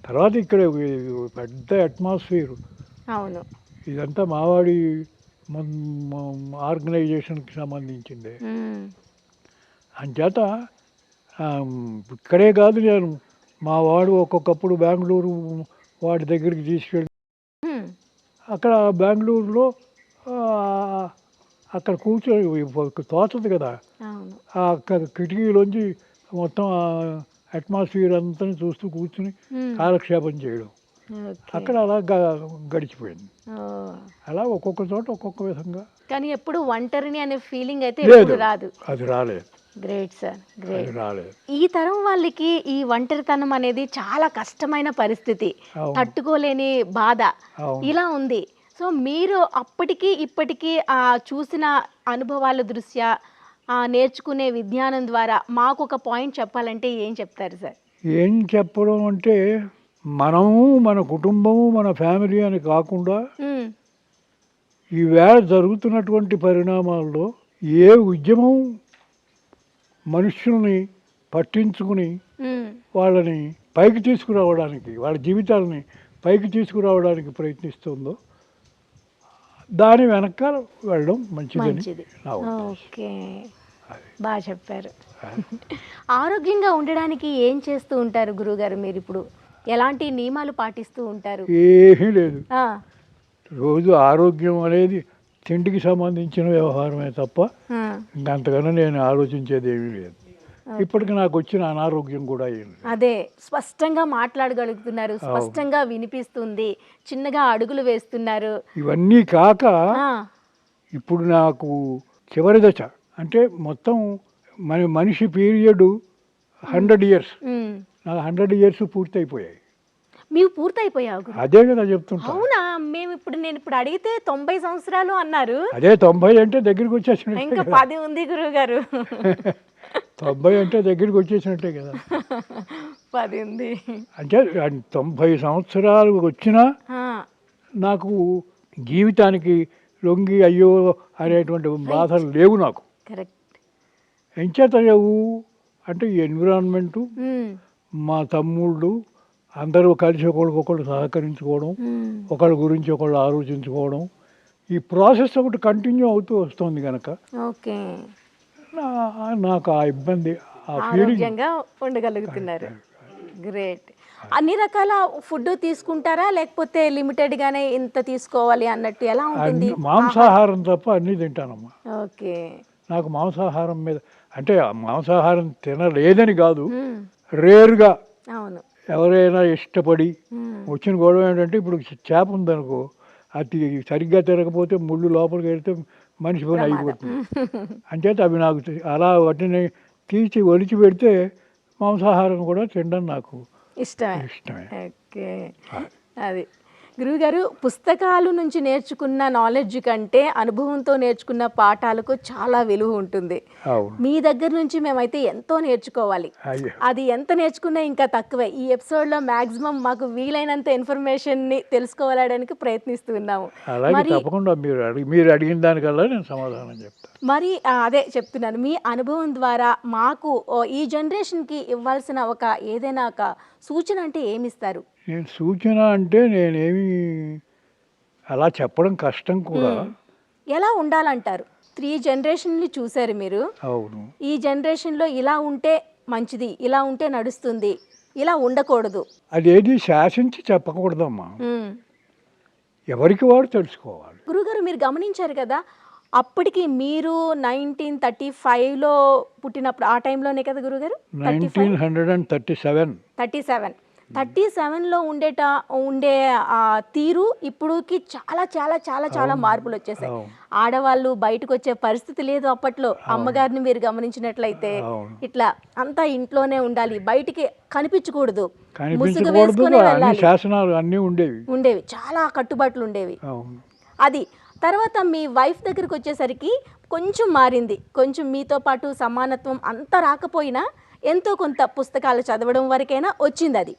తర్వాత ఇక్కడ పెద్ద అట్మాస్ఫియర్. అవును. ఇదంతా మావాడి ఆర్గనైజేషన్కి సంబంధించిందే. అంచేత ఇక్కడే కాదు, నేను మా వాడు ఒక్కొక్కప్పుడు బెంగళూరు వాడి దగ్గరికి తీసుకెళ్ళి అక్కడ బెంగళూరులో అక్కడ కూర్చొని తోచదు కదా, అవును. అక్కడ కిటికీలోంచి మొత్తం అట్మాస్ఫియర్ అంతా చూస్తూ కూర్చుని కాలక్షేపం చేయడం. అక్కడ అలా గడిచిపోయింది. అలా ఒక్కొక్క చోట ఒక్కొక్క విధంగా. కానీ ఎప్పుడు ఒంటరిని అనే ఫీలింగ్ అయితే లేదు, ఎప్పుడు రాదు. అది రాలేదు. Great sir, great. రాలేదు. ఈ తరం వాళ్ళకి ఈ ఒంటరితనం అనేది చాలా కష్టమైన పరిస్థితి, తట్టుకోలేని బాధ ఇలా ఉంది. సో మీరు అప్పటికి ఇప్పటికీ చూసిన అనుభవాల దృష్ట్యా నేర్చుకునే విజ్ఞానం ద్వారా మాకు ఒక పాయింట్ చెప్పాలంటే ఏం చెప్తారు సార్? ఏం చెప్పడం అంటే, మనము మన కుటుంబము మన ఫ్యామిలీ అని కాకుండా ఈవేళ జరుగుతున్నటువంటి పరిణామాల్లో ఏ ఉద్యమం మనుషుల్ని పట్టించుకుని వాళ్ళని పైకి తీసుకురావడానికి, వాళ్ళ జీవితాలని పైకి తీసుకురావడానికి ప్రయత్నిస్తుందో దాని వెనకాల వెళ్ళడం మంచిది. ఓకే, బాగా చెప్పారు. ఆరోగ్యంగా ఉండడానికి ఏం చేస్తూ ఉంటారు గురుగారు? మీరు ఇప్పుడు ఎలాంటి నియమాలు పాటిస్తూ ఉంటారు? ఏమీ లేదు. రోజు ఆరోగ్యం అనేది తిండికి సంబంధించిన వ్యవహారమే తప్ప ఇంకంతకన్నా నేను ఆలోచించేది ఏమీ లేదు. ఇప్పటికి నాకు వచ్చిన అనారోగ్యం కూడా అయింది. అదే స్పష్టంగా మాట్లాడగలుగుతున్నారు, స్పష్టంగా వినిపిస్తుంది, చిన్నగా అడుగులు వేస్తున్నారు. ఇవన్నీ కాక ఆ, ఇప్పుడు నాకు చివరి దశ అంటే మొత్తం మనిషి పీరియడ్ 100 years. ఉమ్. నాకు 100 years పూర్తయిపోయాయి. మీరు పూర్తయిపోయావు గురు. అదే కదా చెప్తుంటా. అవునా? నేను ఇప్పుడు అడిగితే 90 సంవత్సరాలు అన్నారు. అదే 90 అంటే దగ్గరికి వచ్చేసినట్టే ఇంకా కదా. 10 ఉంది గురువు గారు. 90 అంటే దగ్గరికి వచ్చేసినట్టే కదా. 10 ఉంది. అంటే 90 సంవత్సరాలు వచ్చినా ఆ, నాకు జీవితానికి లొంగి అయ్యో అనేటువంటి బాధలు లేవు నాకు. కరెక్ట్. ఎంచేత లేవు అంటే ఈ ఎన్విరాన్మెంటు, ఉమ్, మా తమ్ముళ్ళు అందరూ కలిసి ఒకరికొకరు సహకరించుకోవడం, ఉమ్. ఒకళ్ళ గురించి ఒకళ్ళు ఆలోచించుకోవడం, ఈ ప్రాసెస్ ఒకటి కంటిన్యూ అవుతూ వస్తుంది కనుక ఓకే. నాకు ఆ ఇబ్బంది, ఆ ఫీలింగ్. ఆరోగ్యంగా ఉండగలుగుతున్నారు. గ్రేట్. అన్ని రకాల ఫుడ్ తీసుకుంటారా లేకపోతే లిమిటెడ్ గానే ఇంత తీసుకోవాలి అన్నట్టు ఎలా ఉంటుంది? మాంసాహారం తప్ప అన్నీ తింటానమ్మా. ఓకే. నాకు మాంసాహారం మీద అంటే మాంసాహారం తినలేదని కాదు, ఉమ్, రేరుగా అవును. ఎవరైనా ఇష్టపడి ఉమ్, వచ్చిన గొడవ ఏంటంటే ఇప్పుడు చేప ఉందనుకో, అది సరిగ్గా తిరగకపోతే ముళ్ళు లోపలికి వెళ్తే మనిషి పని అయిపోతుంది. అంచేత అవి నాకు అలా వాటిని తీసి ఒలిచి పెడితే మాంసాహారం కూడా తినడం నాకు ఇష్టమే. ఓకే. అది గురువుగారు, పుస్తకాల నుంచి నేర్చుకున్న నాలెడ్జ్ కంటే అనుభవంతో నేర్చుకున్న పాఠాలకు చాలా విలువ ఉంటుంది. అవును. మీ దగ్గర నుంచి మేమైతే ఎంతో నేర్చుకోవాలి. అయ్యో. అది ఎంత నేర్చుకున్నా ఇంకా తక్కువే. ఈ ఎపిసోడ్లో మ్యాక్సిమం మాకు వీలైనంత ఇన్ఫర్మేషన్ని తెలుసుకోవడానికి ప్రయత్నిస్తున్నాము. అలాగే తప్పకుండా మీరు అడిగిన దానికల్లా నేను సమాధానం చెప్తాను. మరి అదే చెప్తున్నాను, మీ అనుభవం ద్వారా మాకు ఈ జనరేషన్కి ఇవ్వాల్సిన ఏదైనా ఒక సూచన అంటే ఏమిస్తారు? నేను సూచన అంటే నేనేమి అలా చెప్పడం కష్టం కూడా. ఎలా ఉండాలంటారు? 3 జనరేషన్లు చూశారు మీరు. అవును. ఈ జనరేషన్లో ఇలా ఉంటే మంచిది, ఇలా ఉంటే నడుస్తుంది, ఇలా ఉండకూడదు. అదేది శాసించి చెప్పకూడదమ్మా, ఎవరికి వాడు తెలుసుకోవాలి. గురుగారు, మీరు గమనించారు కదా, అప్పటికి మీరు 1935లో పుట్టినప్పుడు ఆ టైంలోనే కదా గురుగారు? 37లో ఉండే తీరు ఇప్పుడుకి చాలా చాలా చాలా చాలా మార్పులు వచ్చేసాయి. ఆడవాళ్ళు బయటకు వచ్చే పరిస్థితి లేదు అప్పట్లో. అమ్మగారిని మీరు గమనించినట్లయితే ఇట్లా అంతా ఇంట్లోనే ఉండాలి, బయటికి కనిపించకూడదు, ముసుగు వేసుకునే వెళ్ళాలి. శాసనాలు అన్నీ ఉండేవి, చాలా కట్టుబాట్లు ఉండేవి. అది తర్వాత మీ వైఫ్ దగ్గరికి వచ్చేసరికి కొంచెం మారింది. కొంచెం మీతో పాటు సమానత్వం అంతా రాకపోయినా ఎంతో కొంత పుస్తకాలు చదవడం వరకైనా వచ్చింది అది.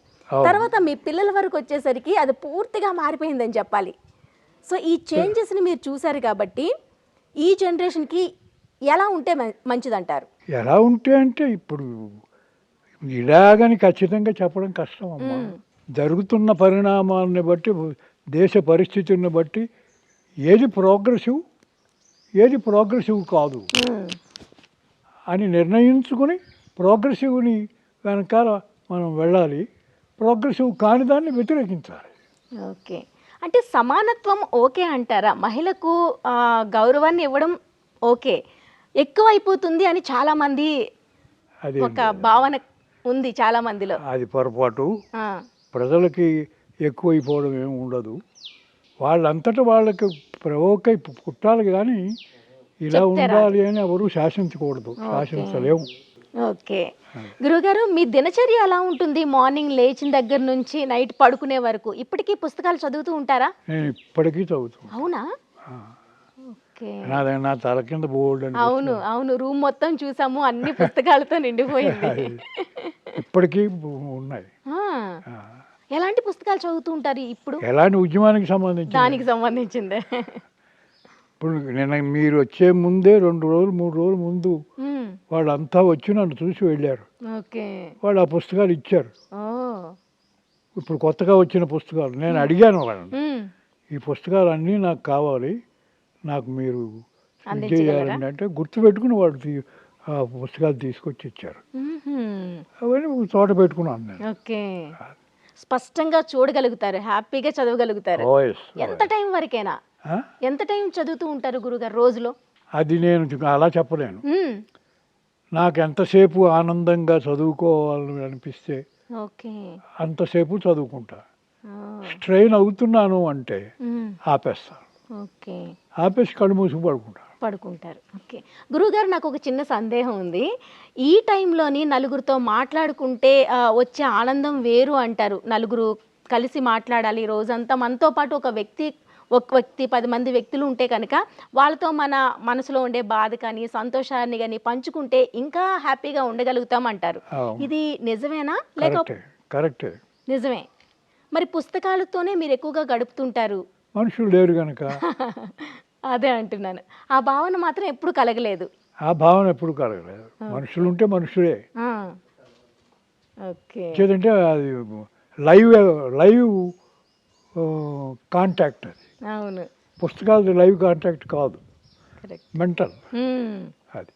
తర్వాత మీ పిల్లల వరకు వచ్చేసరికి అది పూర్తిగా మారిపోయిందని చెప్పాలి. సో ఈ చేంజెస్ని మీరు చూసారు కాబట్టి ఈ జనరేషన్కి ఎలా ఉంటే మంచిదంటారు? ఎలా ఉంటే అంటే ఇప్పుడు ఇలాగని ఖచ్చితంగా చెప్పడం కష్టం అమ్మా. జరుగుతున్న పరిణామాలను బట్టి, దేశ పరిస్థితులను బట్టి ఏది ప్రోగ్రెసివ్ కాదు అని నిర్ణయించుకుని ప్రోగ్రెసివ్ని వెనకాల మనం వెళ్ళాలి, ప్రోగ్రెసివ్ కాని దాన్ని వ్యతిరేకించాలి. ఓకే. అంటే సమానత్వం ఓకే అంటారా? మహిళకు గౌరవాన్ని ఇవ్వడం ఓకే, ఎక్కువైపోతుంది అని చాలామంది ఒక భావన ఉంది చాలా మందిలో. అది పొరపాటు. ప్రజలకి ఎక్కువైపోవడం ఏమి ఉండదు. వాళ్ళంతటా వాళ్ళకి ప్రవోక్ అయి పుట్టాలి కానీ ఇలా ఉండాలి అని ఎవరు శాసించకూడదు, శాసించలేము. ఓకే. గురువుగారు, మీ దినచర్య ఎలా ఉంటుంది? మార్నింగ్ లేచిన దగ్గర నుంచి నైట్ పడుకునే వరకు ఇప్పటికీ పుస్తకాలు చదువుతూ ఉంటారా? నేను ఇప్పటికీ చదువుతాను. అవునా? నా తల కింద బోర్డు. అవును, రూమ్ మొత్తం చూసాము, అన్ని పుస్తకాలతో నిండిపోయింది. ఇప్పటికీ ఉన్నాయి. ఎలాంటి పుస్తకాలు చదువుతూ ఉంటారు ఇప్పుడు? ఎలాంటి ఉద్యమానికి సంబంధించి? దానికి సంబంధించిందే. ఇప్పుడు నిన్న మీరు వచ్చే ముందే 2 రోజులు 3 రోజుల ముందు వాళ్ళంతా వచ్చి నన్ను చూసి వెళ్ళారు. వాళ్ళు ఆ పుస్తకాలు ఇచ్చారు. ఇప్పుడు కొత్తగా వచ్చిన పుస్తకాలు. నేను అడిగాను వాళ్ళని, ఈ పుస్తకాలు అన్నీ నాకు కావాలి, నాకు మీరు చేయాలని అంటే గుర్తుపెట్టుకుని వాళ్ళు ఆ పుస్తకాలు తీసుకొచ్చి ఇచ్చారు. అవన్నీ చోట పెట్టుకున్నాను నేను. స్పష్టంగా చూడగలుగుతారు, హ్యాపీగా చదవగలుగుతారు. ఎంత టైం వరకైనా? ఎంత టైం చదువుతూ ఉంటారు గురుగారు రోజులో? అది నేను అలా చెప్పలేను. నాకు ఎంతసేపు ఆనందంగా చదువుకోవాలని అనిపిస్తే ఓకే. అంతసేపు చదువుకుంటా. స్ట్రెయిన్ అవుతున్నాను అంటే ఆపేస్తాను. ఓకే. ఆపేసి కళ్ళు మూసుకు పడుకుంటా. పడుకుంటారు. ఓకే. గురువుగారు నాకు ఒక చిన్న సందేహం ఉంది. ఈ టైంలోని నలుగురితో మాట్లాడుకుంటే వచ్చే ఆనందం వేరు అంటారు. నలుగురు కలిసి మాట్లాడాలి రోజంతా. మనతో పాటు ఒక వ్యక్తి 10 మంది వ్యక్తులు ఉంటే కనుక వాళ్ళతో మన మనసులో ఉండే బాధ కానీ, సంతోషాన్ని గాని పంచుకుంటే ఇంకా హ్యాపీగా ఉండగలుగుతాం అంటారు. అవును. ఇది నిజమేనా? లేక కరెక్టే. నిజమే. మరి పుస్తకాలతోనే మీరు ఎక్కువగా గడుపుతుంటారు. మనుషులు లేరు గనక అదే అంటున్నాను. ఆ భావన మాత్రం ఎప్పుడు కలగలేదు. ఆ భావన ఎప్పుడు కలగలేదు. మనుషులు ఉంటే మనుషులే. ఆ! ఓకే. చేదంటే అది లైవ్ లైవ్ కాంటాక్ట్ అది. అవును. పుస్తకాలది లైవ్ కాంటాక్ట్ కాదు, కరెక్ట్. మెంటల్ అది.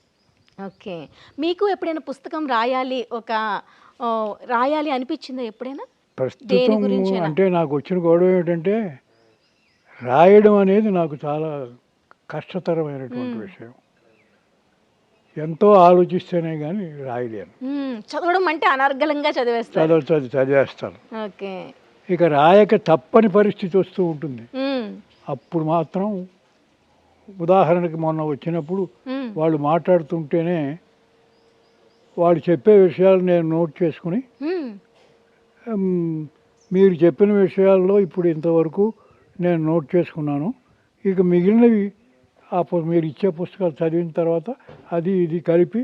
ఓకే. మీకు ఎప్పుడైనా పుస్తకం రాయాలి రాయాలి అనిపించిందా ఎప్పుడైనా? దేని ప్రస్తుతం గురించైనా? అంటే నాకు వచ్చిన గొడవ ఏమిటంటే రాయడం అనేది నాకు చాలా కష్టతరమైనటువంటి విషయం. ఎంతో ఆలోచిస్తేనే కానీ రాయలేను. చదవడం అంటే అనర్గళంగా చదివేస్తారు. చదివేస్తాను. ఓకే. ఇక రాయక తప్పని పరిస్థితి వస్తూ ఉంటుంది. హ్మ్. అప్పుడు మాత్రం ఉదాహరణకి మొన్న వచ్చినప్పుడు వాళ్ళు మాట్లాడుతుంటేనే వాళ్ళు చెప్పే విషయాలు నేను నోట్ చేసుకుని మీరు చెప్పిన విషయాల్లో ఇప్పుడు ఇంతవరకు నేను నోట్ చేసుకున్నాను. ఇక మిగిలినవి మీరు ఇచ్చే పుస్తకాలు చదివిన తర్వాత అది ఇది కలిపి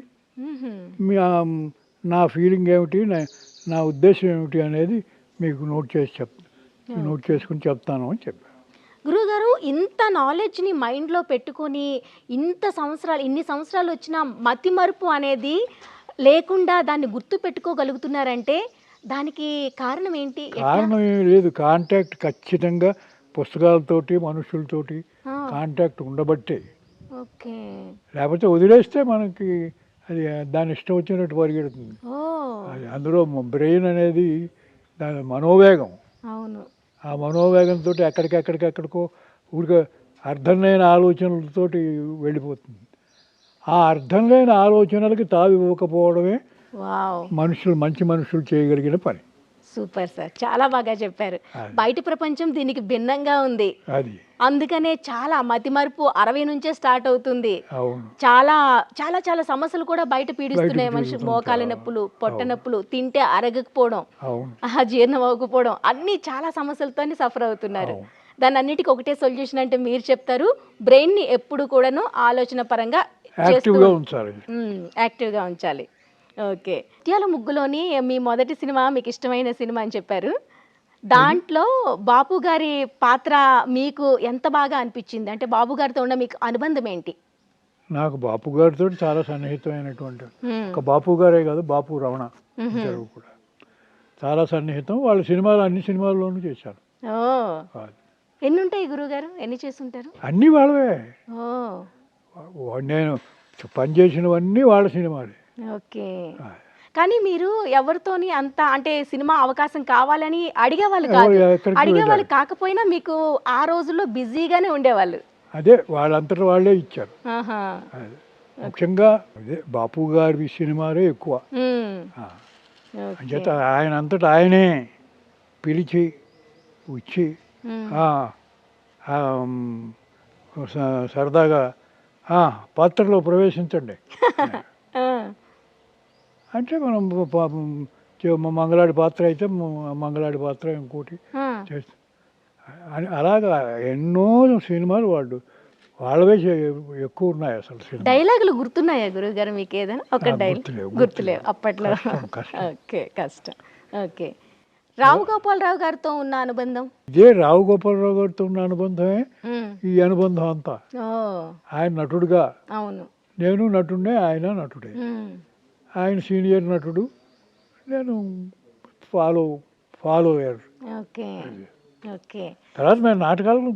నా ఫీలింగ్ ఏమిటి, నా ఉద్దేశం ఏమిటి అనేది మీకు నోట్ చేసుకుని చెప్తాను అని చెప్పాను. గురువుగారు, ఇంత నాలెడ్జ్ని మైండ్లో పెట్టుకొని ఇన్ని సంవత్సరాలు వచ్చిన మతిమరుపు అనేది లేకుండా దాన్ని గుర్తు పెట్టుకోగలుగుతున్నారంటే దానికి కారణం ఏంటి? కారణం ఏమి లేదు, కాంటాక్ట్ ఖచ్చితంగా పుస్తకాలతోటి మనుషులతోటి కాంటాక్ట్ ఉండబట్టే. ఓకే. లేకపోతే వదిలేస్తే మనకి అది దాని ఇష్టం వచ్చినట్టు పరిగెడుతుంది. అది అందులో బ్రెయిన్ అనేది దాని మనోవేగం. అవును. ఆ మనోవేగంతో ఎక్కడికో ఊరికే అర్థం లేని ఆలోచనలతోటి వెళ్ళిపోతుంది. ఆ అర్థం లేని ఆలోచనలకి తావి ఇవ్వకపోవడమే మంచి మనుషులు చేయగలిగిన పని. సూపర్ సార్, చాలా బాగా చెప్పారు. బయట ప్రపంచం దీనికి భిన్నంగా ఉంది. అది అందుకనే చాలా మతిమరుపు 60 నుంచే స్టార్ట్ అవుతుంది. అవును. చాలా చాలా చాలా సమస్యలు కూడా బయట పీడిస్తున్నాయి. మనిషి మోకాల నొప్పులు, పొట్ట నొప్పులు, తింటే అరగకపోవడం, జీర్ణం అవ్వకపోవడం, అన్ని చాలా సమస్యలతో సఫర్ అవుతున్నారు. దాని అన్నిటికీ ఒకటే సొల్యూషన్ అంటే మీరు చెప్తారు, బ్రెయిన్ ని ఎప్పుడు కూడాను ఆలోచన పరంగా యాక్టివ్గా ఉంచాలి. ఓకే. ముత్యాల ముగ్గులోని మీ మొదటి సినిమా మీకు ఇష్టమైన సినిమా అని చెప్పారు. దాంట్లో బాపు గారి పాత్ర మీకు ఎంత బాగా అనిపించింది? అంటే బాపు గారితో ఉన్న మీకు అనుబంధం ఏంటి? నాకు బాపు గారితో చాలా సన్నిహితమైనటువంటి, ఒక బాపు గారే కాదు, బాపు రమణ ఇద్దరు కూడా చాలా సన్నిహితం. వాళ్ళ సినిమాలు అన్ని సినిమాల్లోనూ చేశారు. ఎన్ని ఉంటాయి గురువుగారు? ఎన్ని చేస్తుంటారు? అన్నీ వాళ్ళవే. నేను పనిచేసినవన్నీ వాళ్ళ సినిమాలే. ఓకే. కానీ మీరు ఎవరితోని అంత అంటే సినిమా అవకాశం కావాలని అడిగేవాళ్ళు కాకపోయినా మీకు ఆ రోజుల్లో బిజీగానే ఉండేవాళ్ళు. అదే వాళ్ళంతటా వాళ్ళే ఇచ్చారు. ముఖ్యంగా అదే బాపు గారి సినిమాలే ఎక్కువ. అంచేత ఆయన అంతటా ఆయనే పిలిచి వచ్చి సరదాగా పాత్రలో ప్రవేశించండి అంటే మనం మంగళాడి పాత్ర అయితే మంగళాడి పాత్ర ఇంకోటి చేస్తాం. అలాగా ఎన్నో సినిమాలు వాళ్ళవే ఎక్కువ ఉన్నాయి. అసలు డైలాగులు గుర్తున్నాయా గురువుగారు మీకు? ఏదైనా ఒక డైలాగ్ గుర్తులేవు అప్పట్లో? ఓకే, కష్టం. ఓకే. రావు గోపాలరావు గారితో ఉన్న అనుబంధం? ఇదే రావు గోపాలరావు గారితో ఉన్న అనుబంధమే ఈ అనుబంధం అంతా. ఆయన నటుడుగా, అవును, నేను నటుడే, ఆయన నటుడే. ఆయన సీనియర్ నటుడు, నేను ఫాలోయర్. ఓకే. ఓకే. తర్వాత మేము నాటకాలు,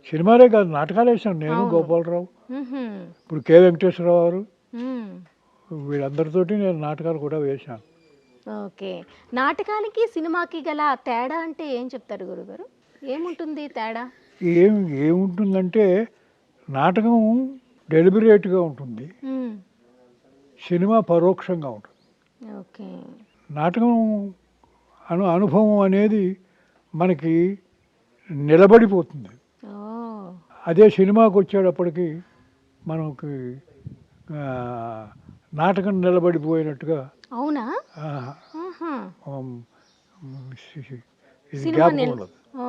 సినిమాలే కాదు నాటకాలు వేసాను నేను, గోపాలరావు, ఇప్పుడు కె వెంకటేశ్వరరావు గారు, వీళ్ళందరితోటి నేను నాటకాలు కూడా వేశాను. ఓకే. నాటకానికి సినిమాకి గల తేడా అంటే ఏం చెప్తారు గురుగారు? ఏముంటుంది తేడా? ఏముంటుందంటే నాటకం డెలిబరేట్గా ఉంటుంది, సినిమా పరోక్షంగా ఉంటుంది. ఓకే. నాటకం అనుభవం అనేది మనకి నిలబడిపోతుంది. ఓ. అదే సినిమాకి వచ్చేటప్పటికి మనకి ఆ, నాటకం నిలబడిపోయినట్టుగా అవునా? ఆ, ఆహా. ఉమ్, ఇది సినిమా జ్ఞాపకం ఉండదు. ఓ.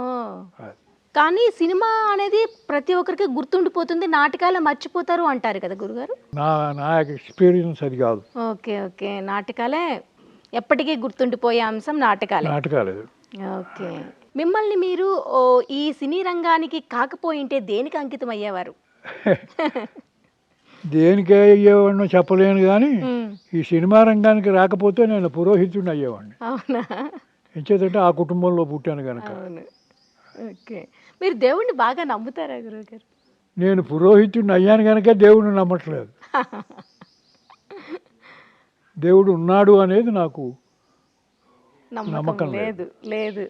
అది. కానీ సినిమా అనేది ప్రతి ఒక్కరికి గుర్తుండిపోతుంది, నాటకాలు మర్చిపోతారు అంటారు కదా గురుగారు? నా నా ఎక్స్పీరియన్స్ అది కాదు. Okay, okay. నాటకాలే ఎప్పటికీ గుర్తుండిపోయే అంశం, నాటకాలే. నాటకాలు ఓకే. మిమ్మల్ని మీరు ఈ సినీ రంగానికి కాకపోయింటే దేనికి అంకితం అయ్యేవారు? దేనికే అయ్యేవాడినో చెప్పలేను కానీ ఉమ్. ఈ సినిమా రంగానికి రాకపోతే నేను పురోహితుడిని అయ్యేవాడిని. అవునా? ఎంచేతంటే ఆ కుటుంబంలో పుట్టాను కనుక. అవును. ఓకే. మీరు దేవుణ్ణి బాగా నమ్ముతారా గురువుగారు? నేను పురోహితుడిని అయ్యాను కనుక దేవుడిని నమ్మట్లేదు. దేవుడు ఉన్నాడు అనేది నాకు నమ్మకం నమ్మకం లేదు, లేదు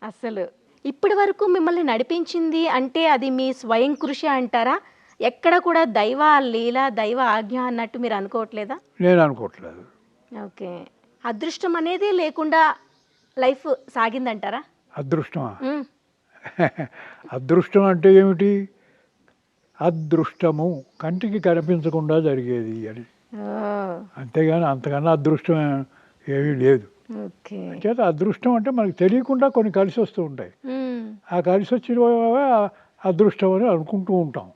అసలు. ఇప్పటి వరకు మిమ్మల్ని నడిపించింది అంటే అది మీ స్వయం కృషి అంటారా? ఎక్కడ కూడా దైవ లీల, దైవ ఆజ్ఞ అన్నట్టు మీరు అనుకోవట్లేదా? నేను అనుకోవట్లేదు. ఓకే. అదృష్టం అనేది లేకుండా లైఫ్ సాగిందంటారా? అదృష్టమా? ఉమ్. అదృష్టం అంటే ఏమిటి? అదృష్టము కంటికి కనిపించకుండా జరిగేది అని, ఓ. అంతేగాని అంతకన్నా అదృష్టం ఏమీ లేదు. ఓకే. చేత అదృష్టం అంటే మనకు తెలియకుండా కొన్ని కలిసి వస్తూ ఉంటాయి. ఉమ్. ఆ కలిసి వచ్చినవే అదృష్టం అని అనుకుంటూ ఉంటాం.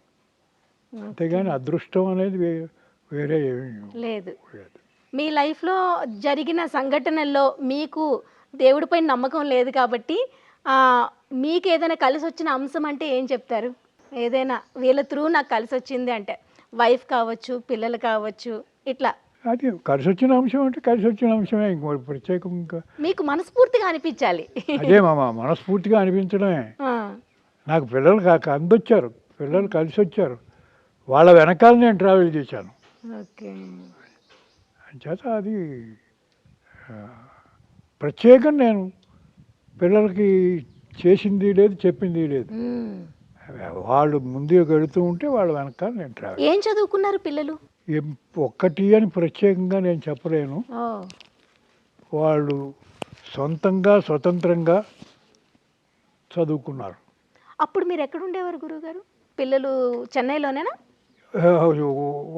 అంతేగాని అదృష్టం అనేది వేరే ఏమీ లేదు. లేదు. మీ లైఫ్లో జరిగిన సంఘటనల్లో మీకు దేవుడిపై నమ్మకం లేదు కాబట్టి మీకు ఏదైనా కలిసి వచ్చిన అంశం అంటే ఏం చెప్తారు? ఏదైనా వీళ్ళ త్రూ నాకు కలిసి వచ్చింది అంటే, వైఫ్ కావచ్చు, పిల్లలు కావచ్చు, ఇట్లా అది కలిసి వచ్చిన అంశం అంటే కలిసి వచ్చిన అంశమే, ఇంకో ప్రత్యేకం ఇంకా మీకు మనస్ఫూర్తిగా అనిపించాలి. అదే మనస్ఫూర్తిగా అనిపించడమే. ఆ. నాకు పిల్లలు అందొచ్చారు, పిల్లలు కలిసి వచ్చారు, వాళ్ళ వెనకాల నేను ట్రావెల్ చేశాను. ఓకే. అంచేత అది ప్రత్యేకం. నేను పిల్లలకి చేసింది లేదు, చెప్పింది లేదు. మ్మ్. వాళ్ళు ముందుకు వెళుతూ ఉంటే వాళ్ళ వెనకాల నేను ట్రావెల్. ఏం చదువుకున్నారు పిల్లలు? ఒక్కటి అని ప్రత్యేకంగా నేను చెప్పలేను. ఓ. వాళ్ళు సొంతంగా స్వతంత్రంగా చదువుకున్నారు. అప్పుడు మీరు ఎక్కడ ఉండేవారు గురువుగారు? పిల్లలు చెన్నైలోనేనా?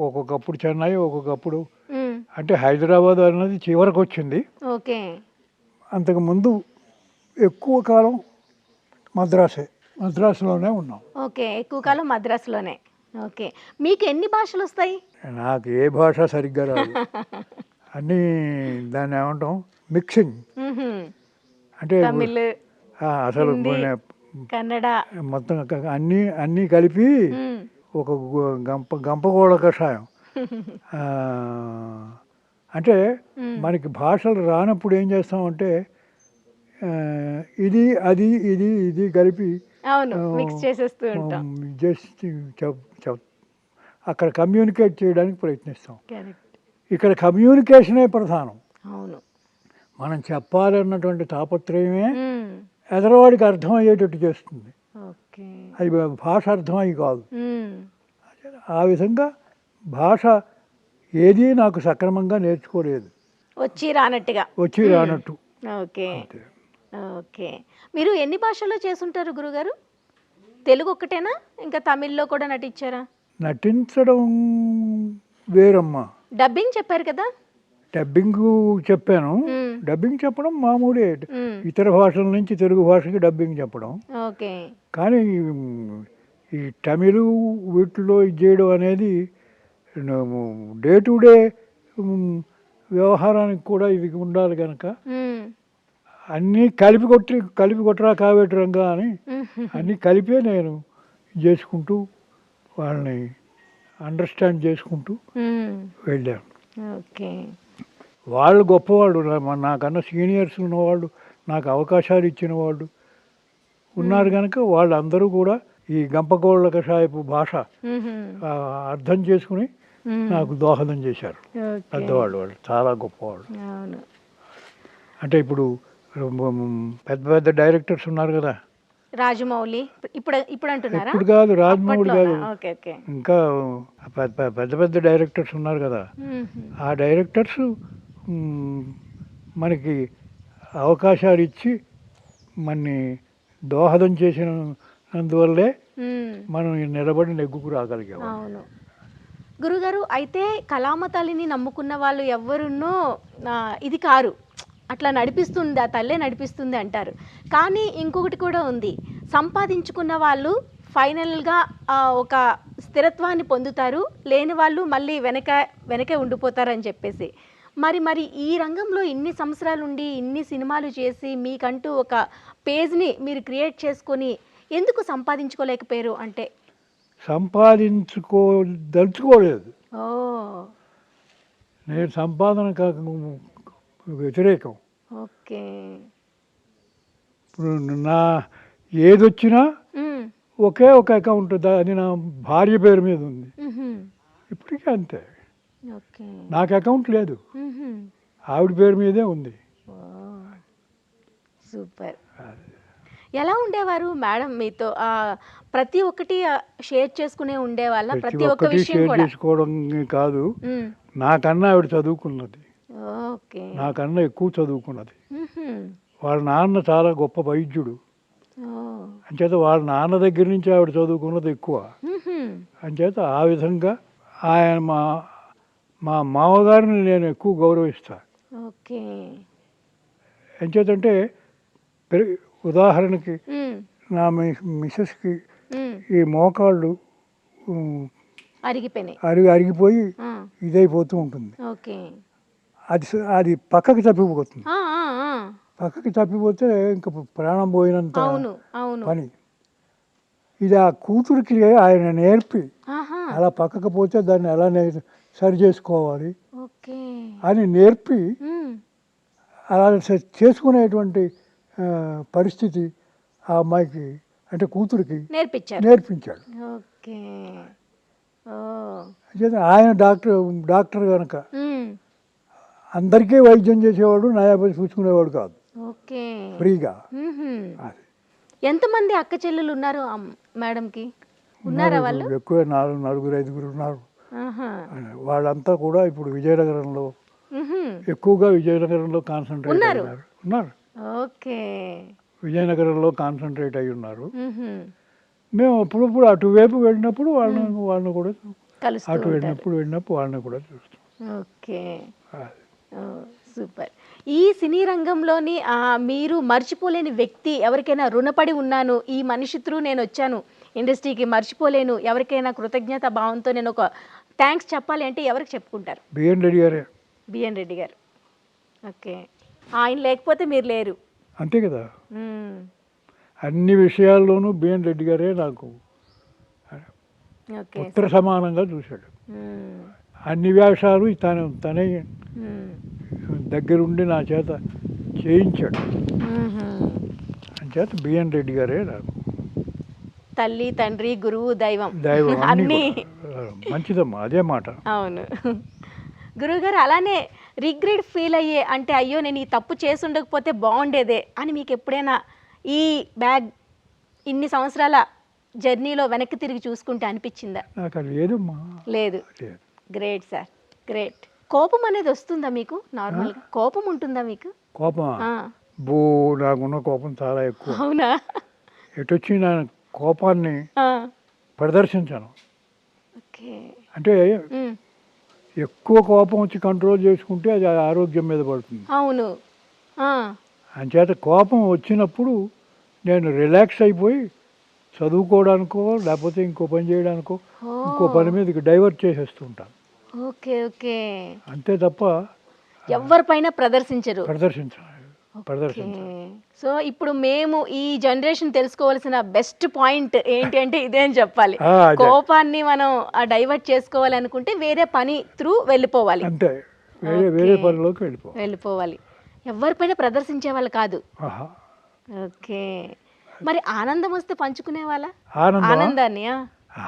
ఒక్కొక్కప్పుడు చెన్నై, ఒక్కొక్కప్పుడు మ్మ్. అంటే హైదరాబాద్ అన్నది చివరికి వచ్చింది. ఓకే. అంతకుముందు ఎక్కువ కాలం మద్రాసులోనే ఉన్నాం. ఓకే. ఎక్కువ కాలం మద్రాసులోనే. ఓకే. మీకు ఎన్ని భాషలు వస్తాయి? నాకు ఏ భాష సరిగ్గా రాదు. అన్నీ దాన్ని ఏమంటాం, మిక్సింగ్. మ్మ్హ్మ్. అంటే తమిళ్, అసలు హిందీ, కన్నడ. మొత్తం అన్నీ కలిపి మ్మ్. ఒక గంపగోళ కషాయం. అంటే మనకి భాషలు రానప్పుడు ఏం చేస్తామంటే ఇది అది ఇది కలిపి అవును, మిక్స్ చేసేస్తూ ఉంటాం. జస్ట్ అక్కడ కమ్యూనికేట్ చేయడానికి ప్రయత్నిస్తాం. కరెక్ట్. ఇక్కడ కమ్యూనికేషనే ప్రధానం. అవును. మనం చెప్పాలన్నటువంటి తాపత్రయమే మ్మ్. ఎదరవాడికి అర్థమయ్యేటట్టు చేస్తుంది. ఓకే. అది భాష అర్థమయ్యి కాదు. మ్మ్. ఆ విధంగా భాష ఏదీ నాకు సక్రమంగా నేర్చుకోలేదు, వచ్చి రానట్టుగా. వచ్చి రానట్టు. ఓకే. అంతే. ఓకే. మీరు ఎన్ని భాషల్లో చేసుంటారు గురుగారు? తెలుగు ఒక్కటేనా, ఇంకా తమిళ్లో కూడా నటించారా? నటించడం వేరమ్మా. డబ్బింగ్ చెప్పారు కదా? డబ్బింగ్ చెప్పాను. మ్మ్. డబ్బింగ్ చెప్పడం మామూలే, మ్మ్. ఇతర భాషల నుంచి తెలుగు భాషకి డబ్బింగ్ చెప్పడం. ఓకే. కానీ ఈ తమిళ వీటిలో ఇది చేయడం అనేది డే టు డే వ్యవహారానికి కూడా ఇది ఉండాలి కనుక మ్మ్. అన్నీ కలిపి కొట్టరా కావేటి రంగా అని అన్నీ కలిపే నేను చేసుకుంటూ వాళ్ళని అండర్స్టాండ్ చేసుకుంటూ మ్మ్. వెళ్ళాను. ఓకే. వాళ్ళు గొప్పవాళ్ళు, నాకన్నా సీనియర్స్ ఉన్నవాళ్ళు, నాకు అవకాశాలు ఇచ్చిన వాళ్ళు ఉన్నారు కనుక వాళ్ళందరూ కూడా ఈ గంపగోళ్ళ కషాయపు భాష మ్మ్హ్మ్. అర్థం చేసుకుని మ్మ్. నాకు దోహదం చేశారు. ఓకే. పెద్దవాళ్ళు, వాళ్ళు చాలా గొప్పవాళ్ళు. అవును. అంటే ఇప్పుడు పెద్ద పెద్ద డైరెక్టర్స్ ఉన్నారు కదా, రాజమౌళి ఇప్పుడు ఇప్పుడు అంటున్నారా? ఇప్పుడు కాదు, రాజమౌళి కాదు, అప్పట్లోనా? Okay okay. ఇంకా పెద్ద పెద్ద డైరెక్టర్స్ ఉన్నారు కదా. ఆ డైరెక్టర్స్ మనకి అవకాశాలు ఇచ్చి మనని దోహదం చేసినందువల్లే మనం నిలబడి నెగ్గుకు రాగలిగాం. అవును గురుగారు. అయితే కళామ తల్లిని నమ్ముకున్న వాళ్ళు ఎవరున్నో ఇది కారు, అట్లా నడిపిస్తుంది, ఆ తల్లే నడిపిస్తుంది అంటారు. కానీ ఇంకొకటి కూడా ఉంది, సంపాదించుకున్న వాళ్ళు ఫైనల్గా ఒక స్థిరత్వాన్ని పొందుతారు, లేని వాళ్ళు మళ్ళీ వెనకే ఉండిపోతారని చెప్పేసి. మరి ఈ రంగంలో ఇన్ని సంవత్సరాలు ఉండి ఇన్ని సినిమాలు చేసి మీకంటూ ఒక పేజ్ని మీరు క్రియేట్ చేసుకొని ఎందుకు సంపాదించుకోలేకపోయారు? అంటే సంపాదించుకోదలుచుకోలేదు. ఓ నేను సంపాదన వ్యతిరేకం. ఓకే. ఇప్పుడు నా ఏదొచ్చినా ఒకే ఒక అకౌంట్, అది నా భార్య పేరు మీద ఉంది. ఇప్పటికీ అంతే. ఓకే. నాకు అకౌంట్ లేదు, ఆవిడ పేరు మీదే ఉంది. సూపర్. ఎలా ఉండేవారు మేడం మీతో? ప్రతి ఒక్కటి షేర్ చేసుకునే ఉండేవాళ్ళ? ప్రతి ఒక్క విషయం షేర్ కూడా చేసుకోవడం కాదు, నాకన్నా ఆవిడ చదువుకున్నది, ఓకే, నాకన్నా ఎక్కువ చదువుకున్నది. వాళ్ళ నాన్న చాలా గొప్ప వైద్యుడు, అంచేత వాళ్ళ నాన్న దగ్గర నుంచి ఆవిడ చదువుకున్నది ఎక్కువ. అంచేత ఆ విధంగా ఆయన మా మామగారిని నేను ఎక్కువ గౌరవిస్తా. ఓకే. ఎంచేతంటే ఉదాహరణకి నా మిసెస్కి ఈ మోకాళ్ళు అరిగిపోయి ఇదైపోతూ ఉంటుంది. అది పక్కకి తప్పిపోతుంది. పక్కకి తప్పిపోతే ఇంకా ప్రాణం పోయినంత పని. ఇది ఆ కూతురికి ఆయన నేర్పి అలా పక్కకు పోతే దాన్ని ఎలా సరి చేసుకోవాలి అని నేర్పి అలా చేసుకునేటువంటి పరిస్థితి ఆ అమ్మాయికి, అంటే కూతురికి నేర్పించాడు. ఆయన డాక్టర్ కనుక అందరికీ వైద్యం చేసేవాడు, నయాపతి చూసుకునేవాడు కాదు, ఫ్రీగా. ఎంతమంది అక్క చెల్లెలు ఉన్నారు మేడంకి? ఉన్నారా వాళ్ళు? ఎక్కువ, నలుగురు ఐదుగురు ఉన్నారు. వాళ్ళంతా కూడా ఇప్పుడు విజయనగరంలో, ఎక్కువగా విజయనగరంలో కాన్సన్ట్రేట్ ఉన్నారు. ఓకే. విజయనగరంలో కాన్సన్ట్రేట్ అయి ఉన్నారు. మేము అప్పుడప్పుడు అటువైపు వెళ్ళినప్పుడు వాళ్ళని కూడా అటు వెళ్ళినప్పుడు వాళ్ళని కూడా చూస్తాం. Okay, super. ఈ సినీ రంగంలోని మీరు మర్చిపోలేని వ్యక్తి ఎవరికైనా రుణపడి ఉన్నాను, ఈ మనిషి త్రూ నేను వచ్చాను ఇండస్ట్రీకి, మర్చిపోలేను, ఎవరికైనా కృతజ్ఞత భావంతో నేను ఒక థ్యాంక్స్ చెప్పాలి అంటే ఎవరికి చెప్పుకుంటారు? బిఎన్ రెడ్డి గారే. బిఎన్ రెడ్డి గారు. ఓకే. ఆయన లేకపోతే మీరు లేరు. అంతే కదా. అన్ని విషయాల్లోనూ బిఎన్ రెడ్డి గారే నాకు ఉత్తర సమానంగా చూశాడు. అన్ని వేషాలు తనే దగ్గరుండి నా చేత చేయించాడు. అంచేత బిఎన్ రెడ్డి గారే నాకు తల్లి, తండ్రి, గురువు, దైవం అన్ని. మంచిదమ్మా, అదే మాట. అవును గురువుగారు. అలానే రిగ్రెట్ ఫీల్ అయ్యే, అంటే అయ్యో నేను ఈ తప్పు చేసి ఉండకపోతే బాగుండేదే అని మీకు ఎప్పుడైనా ఈ ఇన్ని సంవత్సరాల జర్నీలో వెనక్కి తిరిగి చూసుకుంటే అనిపించిందా? నాకు లేదమ్మా. లేదు. Great sir, great. కోపం అనేది వస్తుందా మీకు? నార్మల్గా కోపం ఉంటుందా మీకు? కోపం నాకున్న కోపం చాలా ఎక్కువ. అవునా? ఎటొచ్చి నా కోపాన్ని ప్రదర్శించాను. అంటే ఎక్కువ కోపం వచ్చి కంట్రోల్ చేసుకుంటే అది ఆరోగ్యం మీద పడుతుంది. అవును. అంచేత కోపం వచ్చినప్పుడు నేను రిలాక్స్ అయిపోయి చదువుకోవడానికో లేకపోతే ఇంకో పని చేయడానికో ఇంకో పని మీద డైవర్ట్ చేసేస్తుంటాను. Okay okay. అంతే తప్ప ఎవరిపైన ప్రదర్శించరు. ప్రదర్శించాలి. సో ఇప్పుడు మేము ఈ జనరేషన్ తెలుసుకోవాల్సిన బెస్ట్ పాయింట్ ఏంటి అంటే ఇదే అని చెప్పాలి. కోపాన్ని మనం డైవర్ట్ చేసుకోవాలి అనుకుంటే వేరే పని త్రూ వెళ్ళిపోవాలి. అంతే, వేరే పనిలోకి వెళ్ళిపోవాలి. ఎవరిపైన ప్రదర్శించే వాళ్ళు కాదు. ఓకే. మరి ఆనందం వస్తే పంచుకునే వాళ్ళ?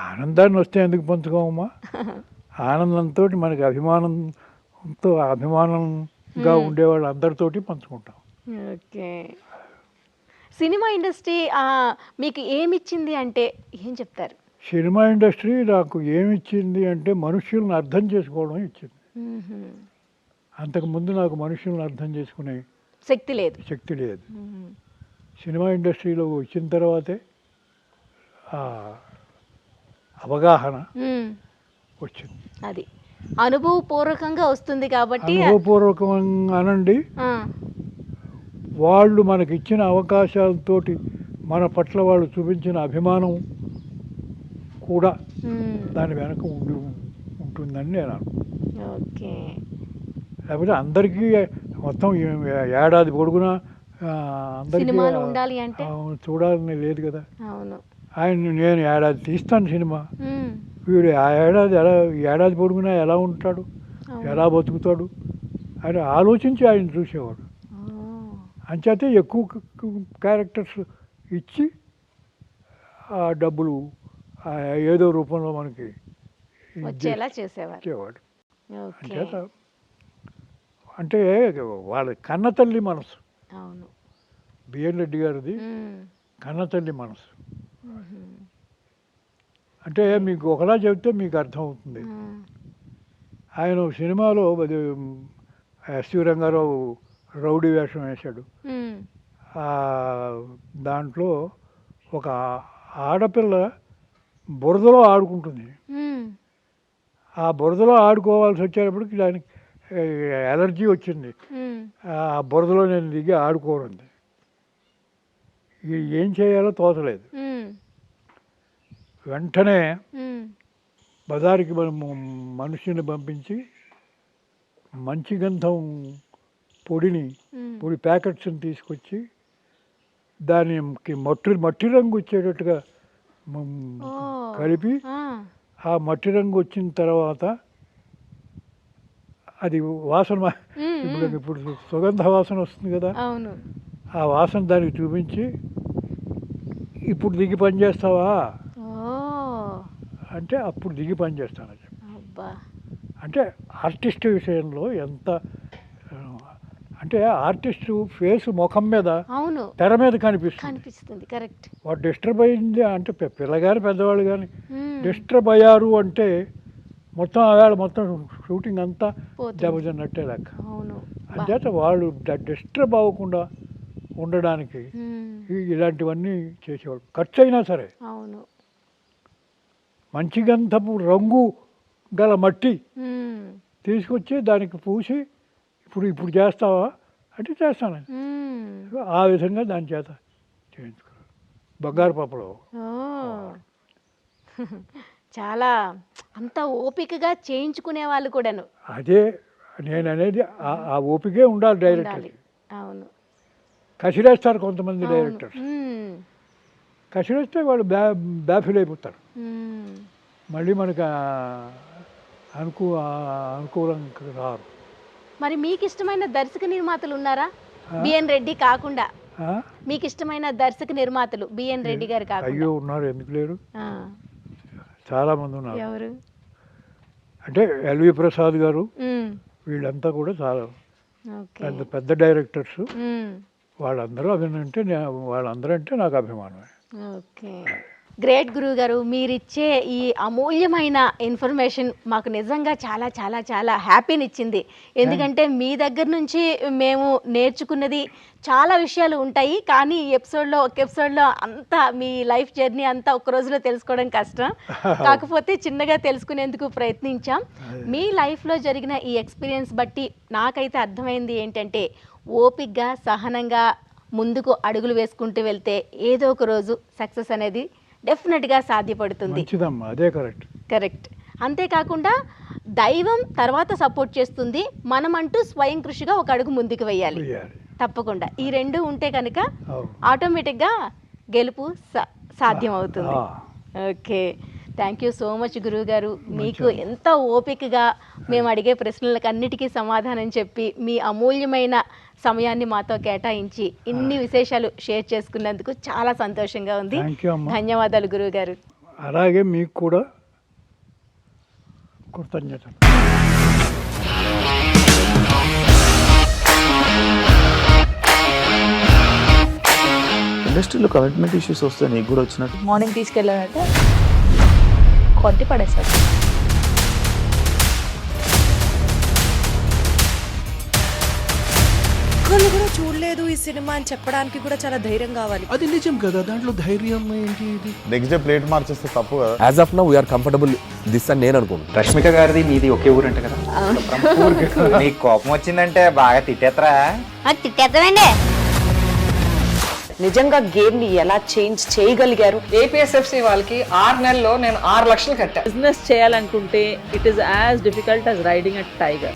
ఆనందాన్ని వస్తే ఎందుకు పంచుకోమమ్మా? ఆనందంతో మనకి అభిమానంగా ఉండేవాళ్ళు అందరితోటి పంచుకుంటాం. ఓకే. సినిమా ఇండస్ట్రీ మీకు ఏమిచ్చింది అంటే ఏం చెప్తారు? సినిమా ఇండస్ట్రీ నాకు ఏమిచ్చింది అంటే మనుషులను అర్థం చేసుకోవడం ఇచ్చింది. అంతకుముందు నాకు మనుషులను అర్థం చేసుకునే శక్తి లేదు. సినిమా ఇండస్ట్రీలో వచ్చిన తర్వాతే ఆ అవగాహన వచ్చింది. అది అనుభవపూర్వకంగా వస్తుంది కాబట్టి. అనుభవపూర్వకంగా అనండి, వాళ్ళు మనకి ఇచ్చిన అవకాశాలతోటి మన పట్ల వాళ్ళు చూపించిన అభిమానం కూడా దాని వెనక ఉంటుందని నేను అనుకుంటున్నాను. ఓకే. లేకపోతే అందరికీ మొత్తం ఏడాది పొడుగునా అందరికీ ఉండాలి అంటే చూడాలని లేదు కదా. అవును. నేను ఏడాది తీస్తాను సినిమా, వీడు ఆ ఏడాది పొడుగునా ఎలా ఉంటాడు, ఎలా బతుకుతాడు అని ఆలోచించి ఆయన చూసేవాడు. అంచేతే ఎక్కువ క్యారెక్టర్స్ ఇచ్చి ఆ డబ్బులు ఏదో రూపంలో మనకి వచ్చేలా చేసేవాడు. అంచేత అంటే వాళ్ళ కన్నతల్లి మనసు. అవును. బిఎన్ రెడ్డి గారిది కన్నతల్లి మనసు. అంటే మీకు ఒకలా చెబితే మీకు అర్థమవుతుంది. ఆయన సినిమాలో ఎస్వి రంగారావు రౌడీ వేషం వేశాడు. దాంట్లో ఒక ఆడపిల్ల బురదలో ఆడుకుంటుంది. ఆ బురదలో ఆడుకోవాల్సి వచ్చేటప్పటికి దానికి ఎలర్జీ వచ్చింది. ఆ బురదలో నేను దిగి ఆడుకోనుంది. ఏం చేయాలో తోచలేదు. వెంటనే బజారుకి మనిషిని పంపించి మంచి గంధం పొడి ప్యాకెట్స్ని తీసుకొచ్చి దానికి మట్టి రంగు వచ్చేటట్టుగా కలిపి ఆ మట్టి రంగు వచ్చిన తర్వాత అది వాసన ఇప్పుడు సుగంధ వాసన వస్తుంది కదా, ఆ వాసన దానికి చూపించి ఇప్పుడు దిగి పని చేస్తావా అంటే అప్పుడు దిగి పని చేస్తానని చెప్పి. అంటే ఆర్టిస్ట్ విషయంలో ఎంత అంటే ఆర్టిస్టు ఫేస్ ముఖం మీద తెర మీద కనిపిస్తుంది. కరెక్ట్. వాడు డిస్టర్బ్ అయింది అంటే పిల్లగారు పెద్దవాళ్ళు కానీ డిస్టర్బ్ అయ్యారు అంటే మొత్తం ఆవేళ మొత్తం షూటింగ్ అంతా దెబ్బతిన్నట్టే లెక్క. అంచేత వాళ్ళు డిస్టర్బ్ అవ్వకుండా ఉండడానికి ఇలాంటివన్నీ చేసేవాడు. ఖర్చు అయినా సరే మంచి గంధపు రంగు గల మట్టి తీసుకొచ్చి దానికి పూసి ఇప్పుడు చేస్తావా అంటే చేస్తాను. ఆ విధంగా దాని చేత చేయించుకున్నాను. బంగారు పాపలో చాలా అంత ఓపికగా చేయించుకునే వాళ్ళు కూడాను. అదే నేను అనేది, ఆ ఓపికే ఉండాలి డైరెక్టర్. అవును. కసిరేస్తారు కొంతమంది డైరెక్టర్స్. కసిరేస్తే వాళ్ళు బ్యాఫిల్ అయిపోతారు. మళ్ళీ మనకు అనుకూలంగా రారు. మరి మీకు ఇష్టమైన దర్శక నిర్మాతలు ఉన్నారా? బిఎన్ రెడ్డి కాకుండా మీకు ఇష్టమైన దర్శక నిర్మాతలు బిఎన్ రెడ్డి గారు కాకుండా? అయ్యో ఉన్నారు, ఎందుకు లేరు, చాలా మంది ఉన్నారు. ఎవరు అంటే ఎల్వి ప్రసాద్ గారు, వీళ్ళంతా కూడా చాలా పెద్ద పెద్ద డైరెక్టర్స్. వాళ్ళందరూ వాళ్ళందరూ అంటే నాకు అభిమానమే. ఓకే, గ్రేట్ గురువు గారు. మీరిచ్చే ఈ అమూల్యమైన ఇన్ఫర్మేషన్ మాకు నిజంగా చాలా చాలా చాలా హ్యాపీని ఇచ్చింది. ఎందుకంటే మీ దగ్గర నుంచి మేము నేర్చుకున్నది చాలా విషయాలు ఉంటాయి, కానీ ఈ ఒక ఎపిసోడ్లో అంతా మీ లైఫ్ జర్నీ అంతా ఒక రోజులో తెలుసుకోవడం కష్టం. కాకపోతే చిన్నగా తెలుసుకునేందుకు ప్రయత్నించాం. మీ లైఫ్లో జరిగిన ఈ ఎక్స్పీరియన్స్ బట్టి నాకైతే అర్థమైంది ఏంటంటే, ఓపికగా సహనంగా ముందుకు అడుగులు వేసుకుంటూ వెళ్తే ఏదో ఒక రోజు సక్సెస్ అనేది డెఫినెట్గా సాధ్యపడుతుంది. అదే కరెక్ట్. కరెక్ట్. అంతేకాకుండా దైవం తర్వాత సపోర్ట్ చేస్తుంది, మనమంటూ స్వయం కృషిగా ఒక అడుగు ముందుకు వేయాలి తప్పకుండా. ఈ రెండు ఉంటే కనుక ఆటోమేటిక్గా గెలుపు సాధ్యం అవుతుంది. Okay, thank you so much గురువు గారు. మీకు ఎంత ఓపికగా మేము అడిగే ప్రశ్నలకు అన్నిటికీ సమాధానం చెప్పి మీ అమూల్యమైన సమయాన్ని మాతో కేటాయించి ఇన్ని విశేషాలు షేర్ చేసుకున్నందుకు చాలా సంతోషంగా ఉంది. ధన్యవాదాలు గురువు గారు. అలాగే మీకు కూడా కృతజ్ఞతలు. ఇండస్ట్రీలో కమిట్మెంట్ ఇష్యూస్ వస్తే నీకు కూడా వచ్చినట్టు. మార్నింగ్ తీసుకెళ్ళాలంటే కొట్టి పడేస్తాడు. ఒక్కళ్ళు కూడా చూడలేదు ఈ సినిమా అని చెప్పడానికి కూడా చాలా ధైర్యం కావాలి. అది నిజం కదా, దాంట్లో ధైర్యం ఏంటి? ఇది నెక్స్ట్ డే ప్లేట్ మార్చేస్తే తప్పు కదా. As of now we are comfortable this అని నేను అనుకుంటున్నాను. రష్మిక గారిది మీది ఒకే ఊరంట కదా. నీకు కోపం వచ్చిందంటే బాగా తిట్టేత్తరా? తిట్టేద్దామండి. నిజంగా గేమ్ ని ఎలా చేంజ్ చేయగలిగారు? ఏపీఎస్ఎఫ్సి వాళ్ళకి 6 నెలల్లో నేను 6 లక్షలు కట్టా. బిజినెస్ చేయాలనుకుంటే it is as difficult as riding a tiger.